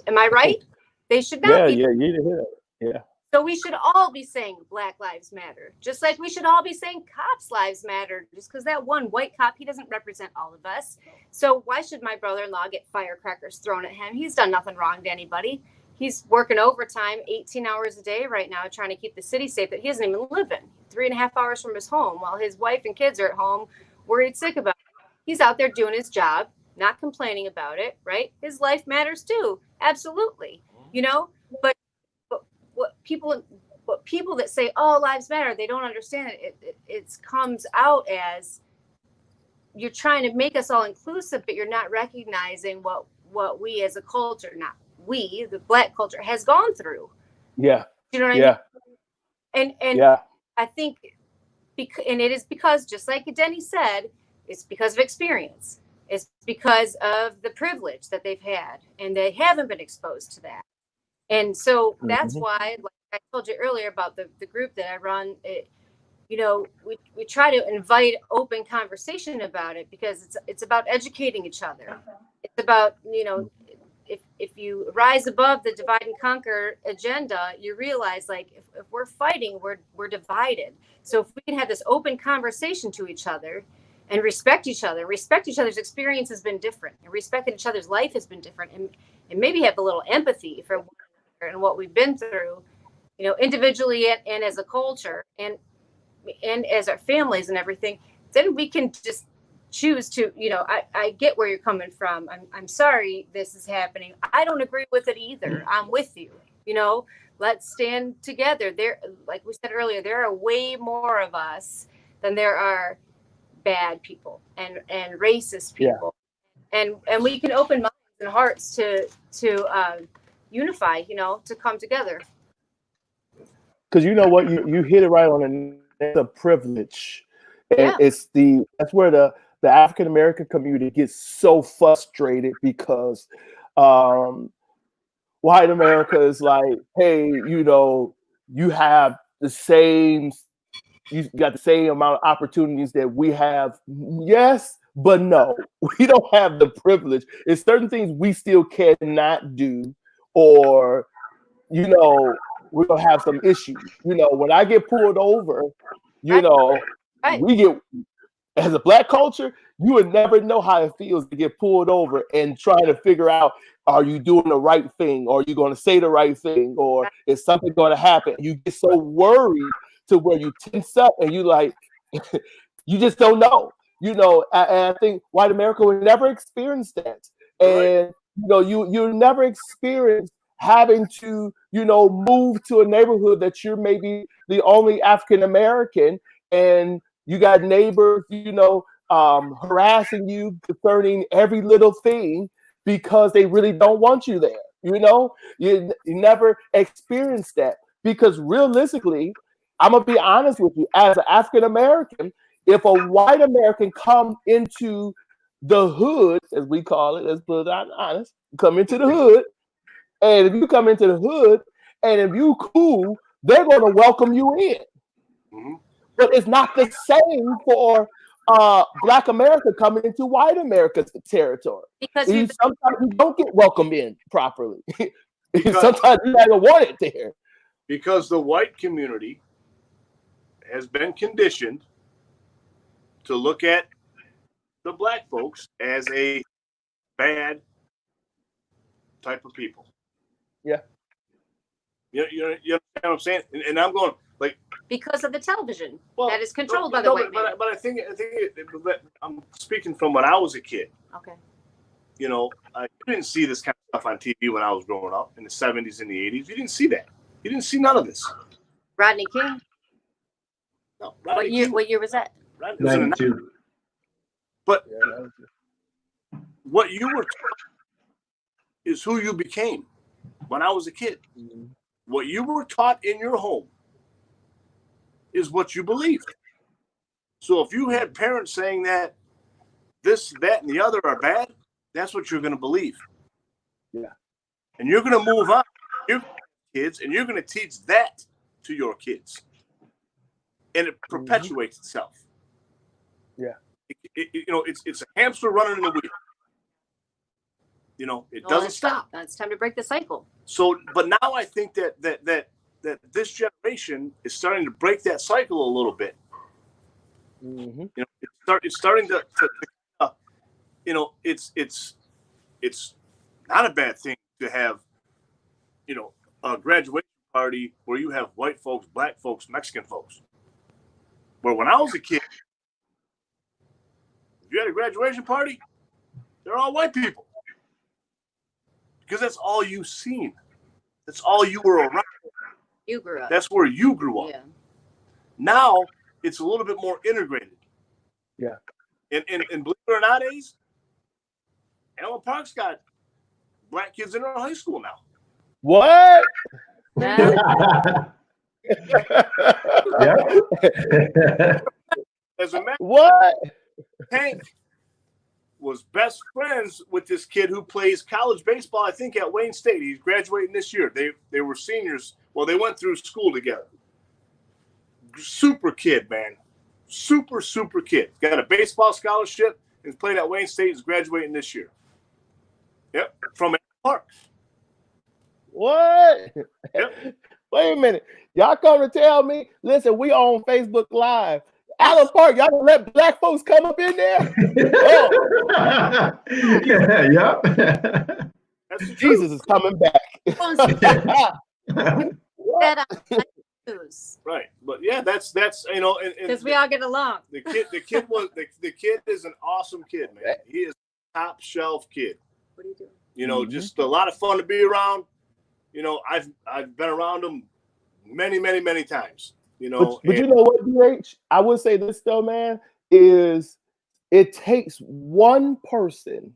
Am I right? They should not be. Yeah, you'd have hit on. Yeah. So we should all be saying Black Lives Matter, just like we should all be saying cops' lives matter. Just because that one white cop, he doesn't represent all of us. So why should my brother-in-law get firecrackers thrown at him? He's done nothing wrong to anybody. He's working overtime 18 hours a day right now trying to keep the city safe that he doesn't even live in. 3.5 hours from his home while his wife and kids are at home worried sick about it. He's out there doing his job, not complaining about it, right? His life matters too. Absolutely. You know, but what people that say all lives matter, they don't understand it. It comes out as you're trying to make us all inclusive, but you're not recognizing what we as a culture, not we, the Black culture, has gone through. Yeah. You know what I mean? And yeah. I think, and it is because, just like Denny said, it's because of experience. It's because of the privilege that they've had, and they haven't been exposed to that. And so that's why, like I told you earlier about the group that I run, you know, we try to invite open conversation about it because it's about educating each other. It's about, you know, if you rise above the divide and conquer agenda, you realize, like, if we're fighting, we're divided. So if we can have this open conversation to each other and respect each other's experience has been different, and respect that each other's life has been different, and maybe have a little empathy for one another and what we've been through, you know, individually and as a culture and as our families and everything, then we can just choose to, you know, I get where you're coming from. I'm sorry this is happening. I don't agree with it either. I'm with you. You know, let's stand together. There, like we said earlier, there are way more of us than there are bad people and racist people. Yeah. And we can open minds and hearts to unify, you know, to come together. Because you know what, you hit it right on the privilege. And that's where the African American community gets so frustrated because white America is like, hey, you know, you got the same amount of opportunities that we have. Yes, but no, we don't have the privilege. It's certain things we still cannot do, or, you know, we're gonna have some issues. You know, when I get pulled over, you know, we get, as a Black culture, you would never know how it feels to get pulled over and trying to figure out, are you doing the right thing? Or are you going to say the right thing? Or is something going to happen? You get so worried to where you tense up and you like, you just don't know. You know, and I think white America would never experience that. And, you know, you never experience having to, you know, move to a neighborhood that you're maybe the only African American, and you got neighbors, you know, harassing you concerning every little thing because they really don't want you there. You know, you never experience that because realistically, I'm gonna be honest with you, as an African American, if a white American come into the hood, as we call it, let's put it out honest, come into the hood And if you come into the hood and if you cool, they're going to welcome you in. Mm-hmm. But it's not the same for Black America coming into white America's territory. Because Sometimes you don't get welcomed in properly. Because, sometimes you don't want it there. Because the white community has been conditioned to look at the black folks as a bad type of people. Yeah. You understand what I'm saying? And I'm going like because of the television that is controlled by the no, white man. but I think I'm speaking from when I was a kid. Okay. You know, you didn't see this kind of stuff on TV when I was growing up in the 70s and the 80s. You didn't see that. You didn't see none of this. Rodney King. No, Rodney King. What year was that? Rodney was in the 92. But what you were taught is who you became when I was a kid. Mm-hmm. What you were taught in your home is what you believed. So if you had parents saying that this, that, and the other are bad, that's what you're going to believe. Yeah. And you're going to move on. Your kids, and you're going to teach that to your kids. And it perpetuates itself. Yeah. It's a hamster running in the wheel. You know, it doesn't stop. It's time to break the cycle. So, but now I think that this generation is starting to break that cycle a little bit. Mm-hmm. You know, it's starting to you know, it's not a bad thing to have, you know, a graduation party where you have white folks, black folks, Mexican folks. Where when I was a kid, if you had a graduation party, they're all white people. Because that's all you've seen. That's all you were around. You grew up. That's where you grew up. Yeah. Now it's a little bit more integrated. Yeah. And believe it or not, Ace, Allen Park's got black kids in our high school now. What? Yeah. As a matter What? Hank was best friends with this kid who plays college baseball, I think, at Wayne State. He's graduating this year. They were seniors. Well, they went through school together. Super kid, man. Super kid. Got a baseball scholarship and played at Wayne State. He's graduating this year. Yep, from Park. What? Yep. Wait a minute. Y'all come to tell me, listen, we on Facebook Live. Allen Park, y'all gonna let black folks come up in there? Oh. Yep. Jesus is coming back. Right, but yeah, that's you know, because we all get along. The kid is an awesome kid, man. He is a top shelf kid. What are you doing? You know, just a lot of fun to be around. You know, I've been around him many times. You know, but you know what, DH? I would say this though, man, is it takes one person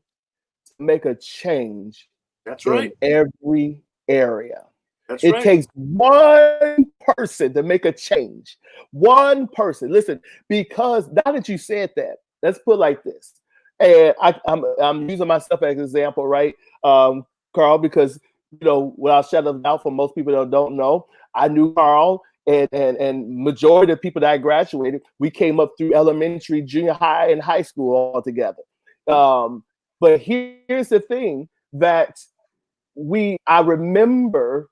to make a change. That's right. In every area. That's it right. takes one person to make a change. One person. Listen, because now that you said that, let's put it like this. And I'm using myself as an example, right, Carl, because you know, without shadow of doubt, for most people that don't know, I knew Carl. And majority of the people that I graduated, we came up through elementary, junior high, and high school all together. But here's the thing that I remember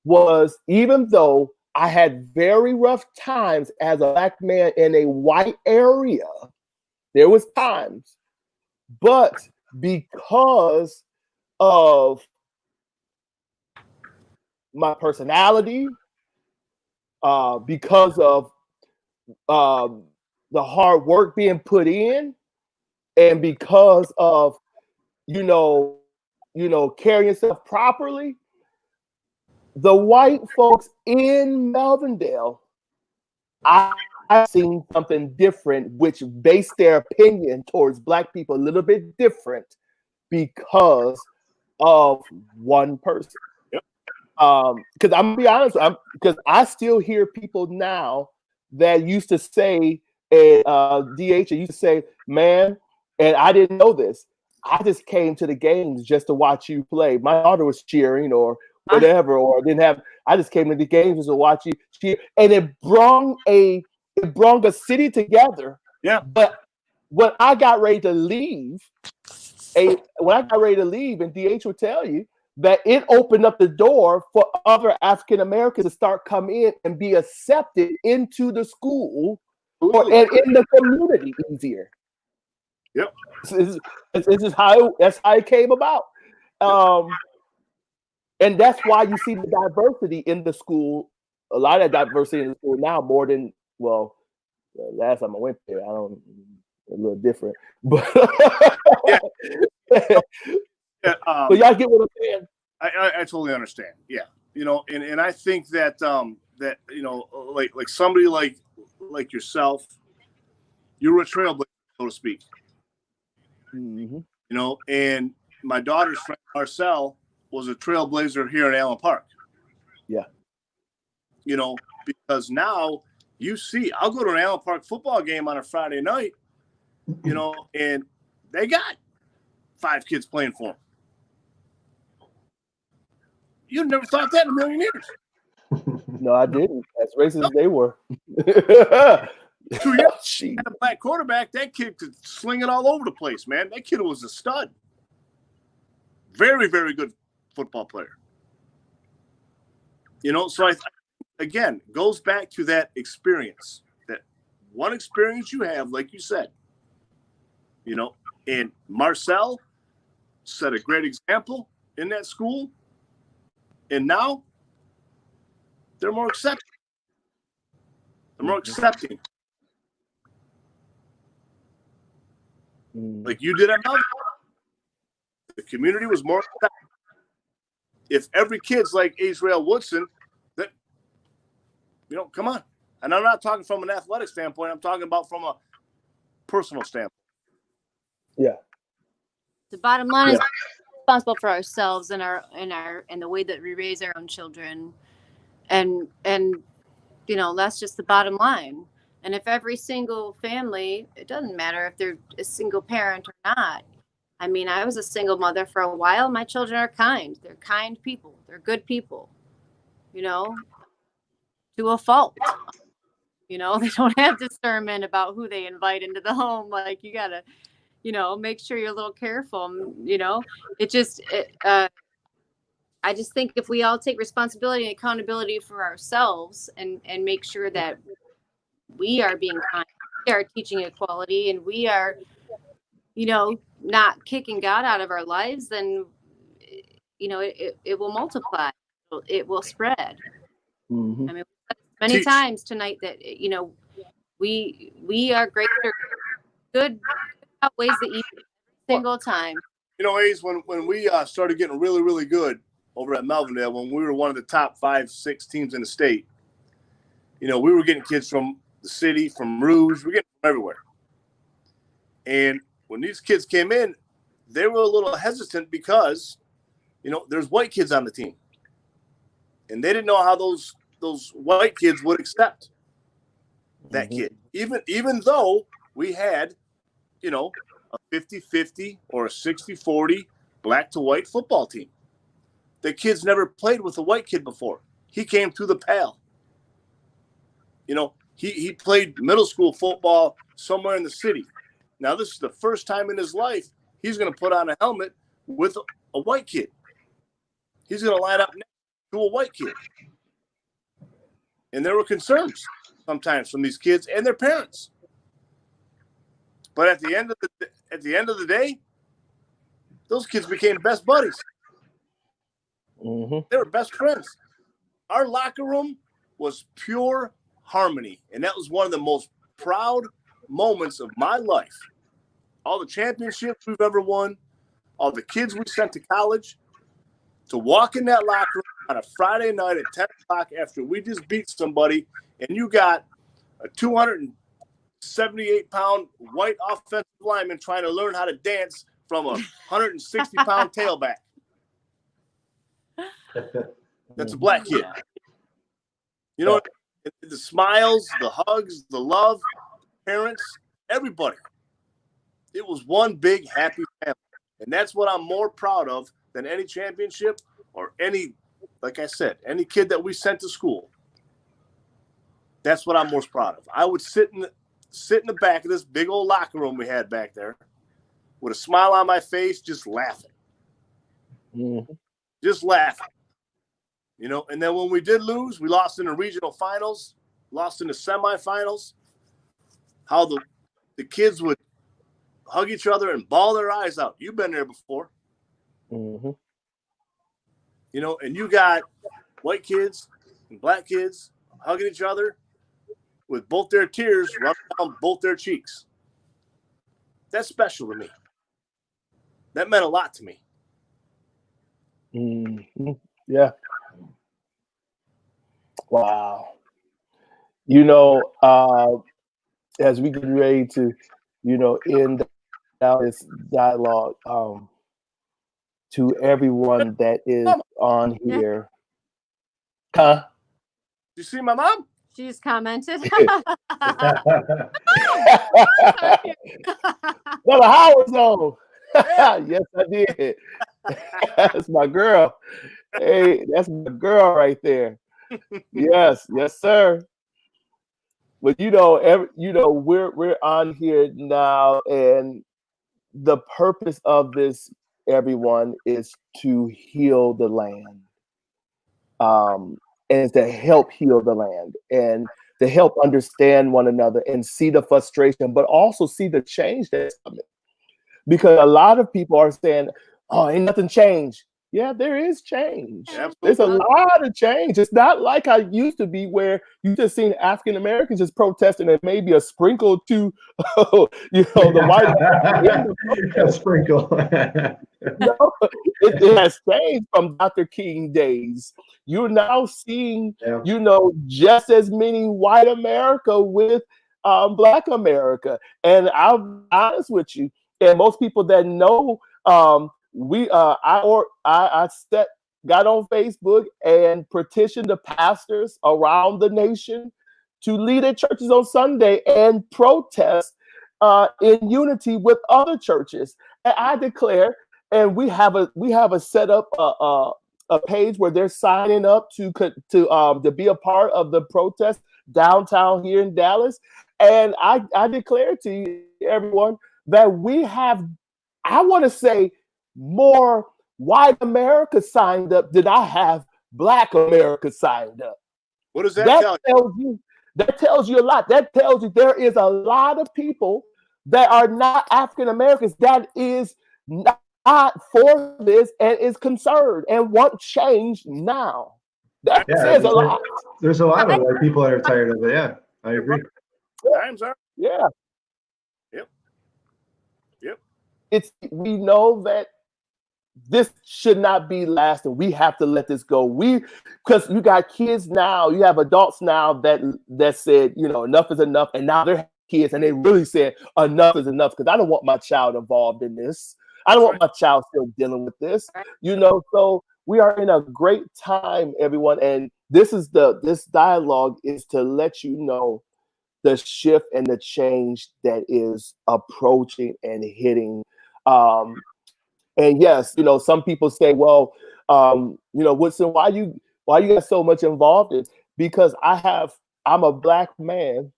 was, even though I had very rough times as a black man in a white area, there was times, but because of my personality, because of the hard work being put in, and because of you know carrying yourself properly, the white folks in Melvindale, I've seen something different, which based their opinion towards black people a little bit different because of one person. Because I'm gonna be honest, because I still hear people now that used to say, DH, used to say, man, and I didn't know this. I just came to the games just to watch you play. My daughter was cheering or whatever, or didn't have. I just came to the games just to watch you cheer, and it brought a city together. Yeah. But when I got ready to leave, and DH would tell you that it opened up the door for other African Americans to start come in and be accepted into the school and in the community easier. Yep. This is how it came about. And that's why you see the diversity in the school, a lot of diversity in the school now more than, well, last time I went there, a little different. But yeah. But y'all get what I'm saying? I totally understand. Yeah. You know, and I think that that, you know, like somebody like yourself, you're a trailblazer, so to speak. Mm-hmm. You know, and my daughter's friend Marcel was a trailblazer here in Allen Park. Yeah. You know, because now you see, I'll go to an Allen Park football game on a Friday night, you know, and they got 5 kids playing for them. You'd never thought that in a million years. No, I didn't. As racist as they were. 2 years, had a black quarterback. That kid could sling it all over the place, man. That kid was a stud. Very, very good football player. You know, so again, goes back to that experience. That one experience you have, like you said. You know, and Marcel set a great example in that school. And now they're more accepting. They're more accepting. Like you did at Melvin. The community was more accepting. If every kid's like Azriel Woodson, that, you know, come on. And I'm not talking from an athletic standpoint. I'm talking about from a personal standpoint. Yeah. The bottom line is responsible for ourselves and the way that we raise our own children, and you know, that's just the bottom line. And if every single family, it doesn't matter if they're a single parent or not. I mean, I was a single mother for a while. My children are kind. They're kind people. They're good people, you know, to a fault. You know, they don't have discernment about who they invite into the home. Like, you gotta, you know, make sure you're a little careful. You know, I just think if we all take responsibility and accountability for ourselves and make sure that we are being kind, we are teaching equality, and we are, you know, not kicking God out of our lives, then, you know, it will multiply. It will spread. Mm-hmm. I mean, many times tonight that, you know, we are greater good outweighs the evil every single time. You know, Ace, when we started getting really, really good over at Melvindale, when we were one of the top 5-6 teams in the state, you know, we were getting kids from the city, from Rouge, we're getting from everywhere. And when these kids came in, they were a little hesitant because, you know, there's white kids on the team. And they didn't know how those white kids would accept that kid. Even though we had, you know, a 50-50 or a 60-40 black to white football team. The kid's never played with a white kid before. He came through the PAL. You know, he played middle school football somewhere in the city. Now, this is the first time in his life he's going to put on a helmet with a white kid. He's going to line up next to a white kid. And there were concerns sometimes from these kids and their parents. But at the end of the day, those kids became best buddies. Mm-hmm. They were best friends. Our locker room was pure harmony, and that was one of the most proud moments of my life. All the championships we've ever won, all the kids we sent to college, to walk in that locker room on a Friday night at 10 o'clock after we just beat somebody, and you got a 278-pound white offensive lineman trying to learn how to dance from a 160-pound tailback. That's a black kid. You know, the smiles, the hugs, the love, parents, everybody. It was one big happy family. And that's what I'm more proud of than any championship or any, like I said, any kid that we sent to school. That's what I'm most proud of. I would sit in the back of this big old locker room we had back there with a smile on my face, just laughing. Mm-hmm. Just laughing. You know, and then when we did lose, we lost in the regional finals, lost in the semifinals, how the kids would hug each other and bawl their eyes out. You've been there before. Mm-hmm. You know, and you got white kids and black kids hugging each other with both their tears running down both their cheeks. That's special to me. That meant a lot to me. Mm-hmm. Yeah. Wow. You know, as we get ready to, you know, end now this dialogue, to everyone that is on here. Huh? You see my mom? She's commented. Brother Howard's on. Yes, I did. That's my girl. Hey, that's my girl right there. Yes, yes, sir. But you know, we're on here now, and the purpose of this, everyone, is to heal the land, and to help heal the land, and to help understand one another and see the frustration, but also see the change that's coming. Because a lot of people are saying, "Oh, ain't nothing changed." Yeah, there is change. Absolutely. There's a lot of change. It's not like how it used to be, where you just seen African Americans just protesting and maybe a sprinkle to, you know, the white. A sprinkle. No, it has changed from Dr. King days. You're now seeing, you know, just as many white America with Black America. And I'll be honest with you, and most people that know, got on Facebook and petitioned the pastors around the nation to lead their churches on Sunday and protest in unity with other churches. And I declare, and we have a set up a page where they're signing up to be a part of the protest downtown here in Dallas. And I declare to you, everyone, that we have, I want to say, more white America signed up than I have Black America signed up. What does that tell you? That tells you a lot. That tells you there is a lot of people that are not African Americans that is not for this and is concerned and want change now. That says a lot. There's a lot of white people that are tired of it. Yeah, I agree. Times are. Yeah. Yep. We know that this should not be lasting. We have to let this go. Because you got kids now, you have adults now that said, you know, enough is enough, and now they're kids and they really said enough is enough, because I don't want my child involved in this. I don't want my child still dealing with this. You know, so we are in a great time, everyone, and this dialogue is to let you know the shift and the change that is approaching and hitting. And yes, you know, some people say, well, you know, Woodson, why you got so much involved in? Because I'm a Black man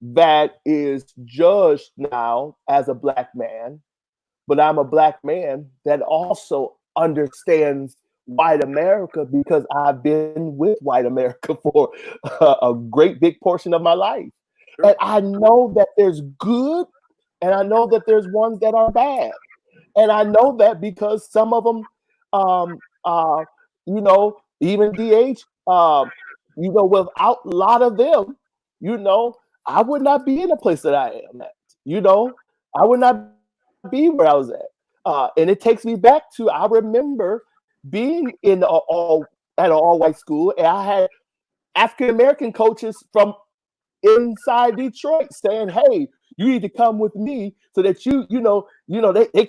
that is judged now as a Black man, but I'm a Black man that also understands white America, because I've been with white America for a great big portion of my life. And I know that there's good, and I know that there's ones that are bad. And I know that because some of them, you know, even DH, you know, without a lot of them, you know, I would not be in the place that I am at. You know, I would not be where I was at. And it takes me back to, I remember being at an all-white school, and I had African-American coaches from inside Detroit saying, hey, you need to come with me so that you know they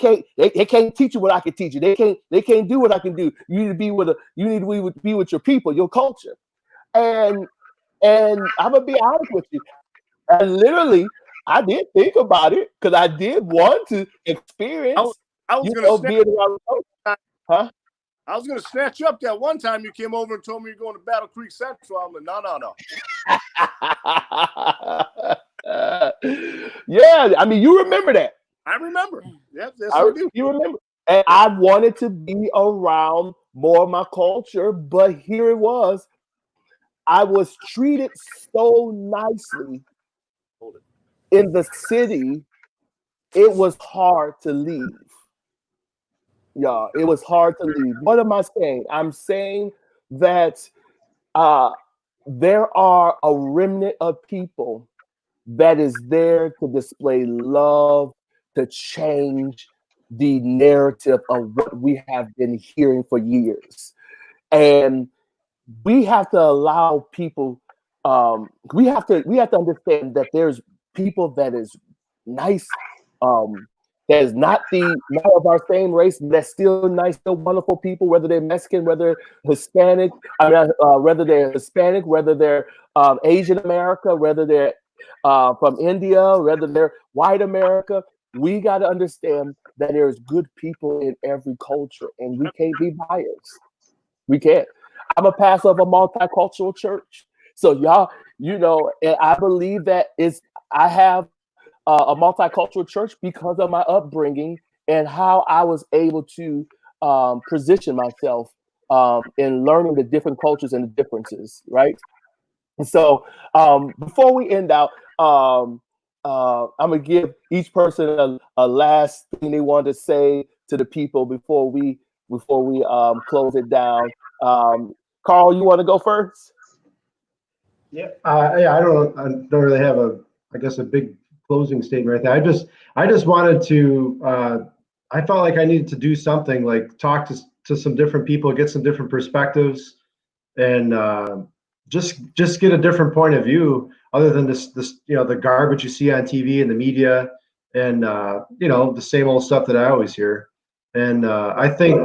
can't teach you what I can teach you. They can't do what I can do. You need to be with your people, your culture. And I'm gonna be honest with you. And literally, I did think about it, because I did want to experience I was you gonna know, snatch, being around, huh? I was gonna snatch you up that one time you came over and told me you're going to Battle Creek Central. I'm like, no. Yeah, I mean, you remember that. I remember. Yes, I do. You remember. And I wanted to be around more of my culture, but here it was. I was treated so nicely in the city, it was hard to leave. Yeah, it was hard to leave. What am I saying? I'm saying that uh, there are a remnant of people that is there to display love, to change the narrative of what we have been hearing for years. And we have to allow people, we have to understand that there's people that is nice, that is not of our same race, but that's still nice, still wonderful people, whether they're Mexican, whether Hispanic, whether they're Hispanic, whether they're Asian America, whether they're from India, whether they're white America. We got to understand that there's good people in every culture, and we can't be biased. We can't. I'm a pastor of a multicultural church, so y'all, and I believe that I have a multicultural church because of my upbringing and how I was able to position myself in learning the different cultures and the differences, right? And so before we end out, I'm gonna give each person a last thing they want to say to the people before we close it down. Carl, you want to go first? Yeah, I don't really have I guess a big closing statement right there. I just wanted to, I felt like I needed to do something, like talk to some different people, get some different perspectives, and just get a different point of view other than this the garbage you see on TV and the media, and the same old stuff that I always hear. And I think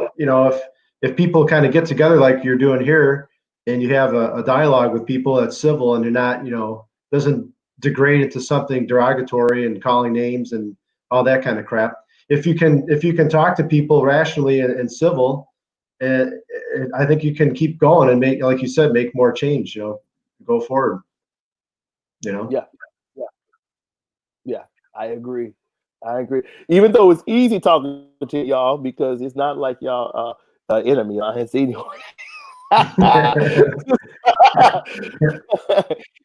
if people kind of get together like you're doing here, and you have a dialogue with people that's civil, and you're not doesn't degrade it to something derogatory and calling names and all that kind of crap. If you can talk to people rationally and civil, and I think you can keep going and make, like you said, make more change. Go forward. Yeah, yeah, yeah. I agree. Even though it's easy talking to y'all because it's not like y'all enemy. I have seen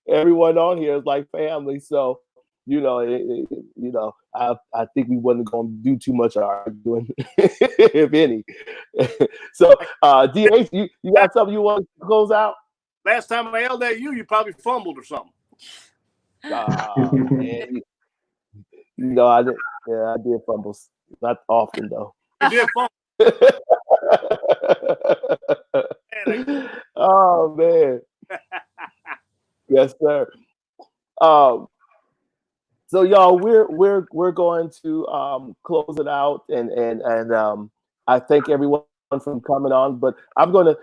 everyone on here is like family, so I think we wasn't going to do too much arguing, if any. So, DH, you got something you want to close out? Last time I yelled at you, you probably fumbled or something. Man, I did. Yeah, I did fumbles. Not often though. You did fumble. Oh man. Yes, sir. So y'all, we're going to close it out, and I thank everyone for coming on. But I'm going to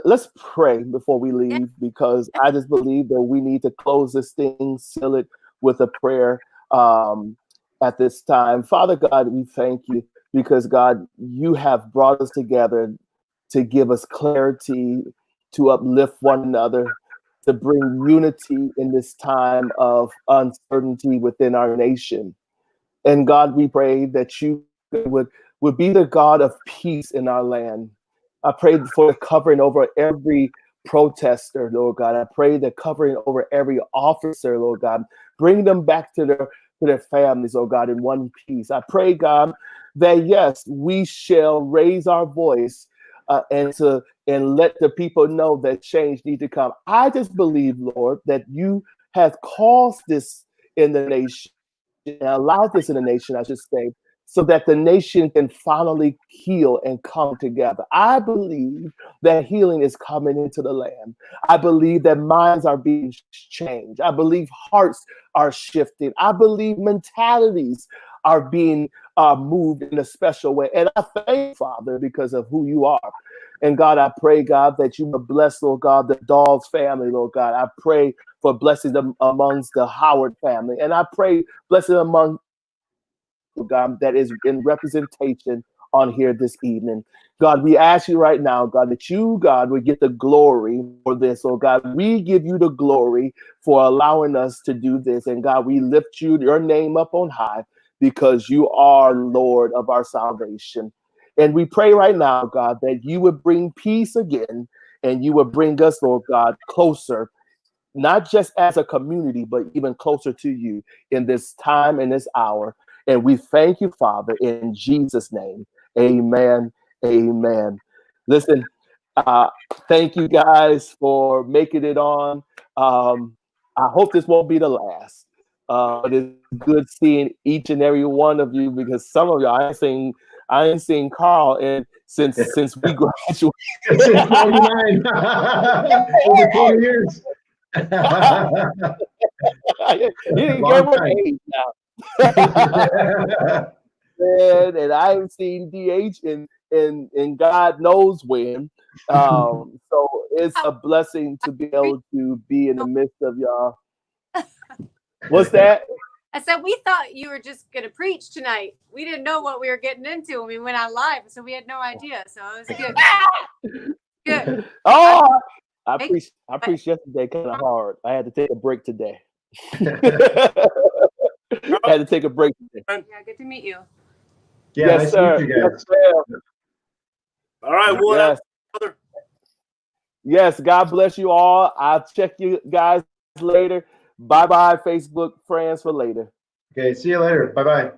let's pray before we leave, because I just believe that we need to close this thing, seal it with a prayer at this time. Father God, we thank you because God, you have brought us together to give us clarity, to uplift one another, to bring unity in this time of uncertainty within our nation. And God, we pray that you would be the God of peace in our land. I pray for covering over every protester, Lord God. I pray that covering over every officer, Lord God. Bring them back to their families, oh God, in one piece. I pray, God, that yes, we shall raise our voice and let the people know that change need to come. I just believe, Lord, that you have caused this in the nation, and allowed this in the nation, I should say, so that the nation can finally heal and come together. I believe that healing is coming into the land. I believe that minds are being changed. I believe hearts are shifting. I believe mentalities are being moved in a special way. And I thank you, Father, because of who you are. And God, I pray, God, that you would bless, Lord God, the Dawes family, Lord God. I pray for blessings amongst the Howard family. And I pray blessings among God, that is in representation on here this evening. God, we ask you right now, God, that you, God, would get the glory for this. Oh, God, we give you the glory for allowing us to do this. And God, we lift your name up on high because you are Lord of our salvation. And we pray right now, God, that you would bring peace again and you would bring us, Lord God, closer, not just as a community, but even closer to you in this time and this hour. And we thank you, Father, in Jesus' name. Amen. Amen. Listen, thank you guys for making it on. I hope this won't be the last. But it's good seeing each and every one of you because some of y'all I ain't seen Carl and since we graduated. Since 99. Over 20 years. You didn't Long get what time. age now. And I haven't seen DH in God knows when. So it's a blessing to be able to be in the midst of y'all. What's that? I said, we thought you were just going to preach tonight. We didn't know what we were getting into when we went on live, so we had no idea. So it was good. Good. Oh, I preached yesterday kind of hard. I had to take a break today. I had to take a break today. Yeah, good to meet you. Yeah, Yes, nice sir. to meet you guys. Yes, sir. All right, well, Yes. brother. Yes, God bless you all. I'll check you guys later. Bye-bye, Facebook friends, for later. Okay, see you later. Bye-bye.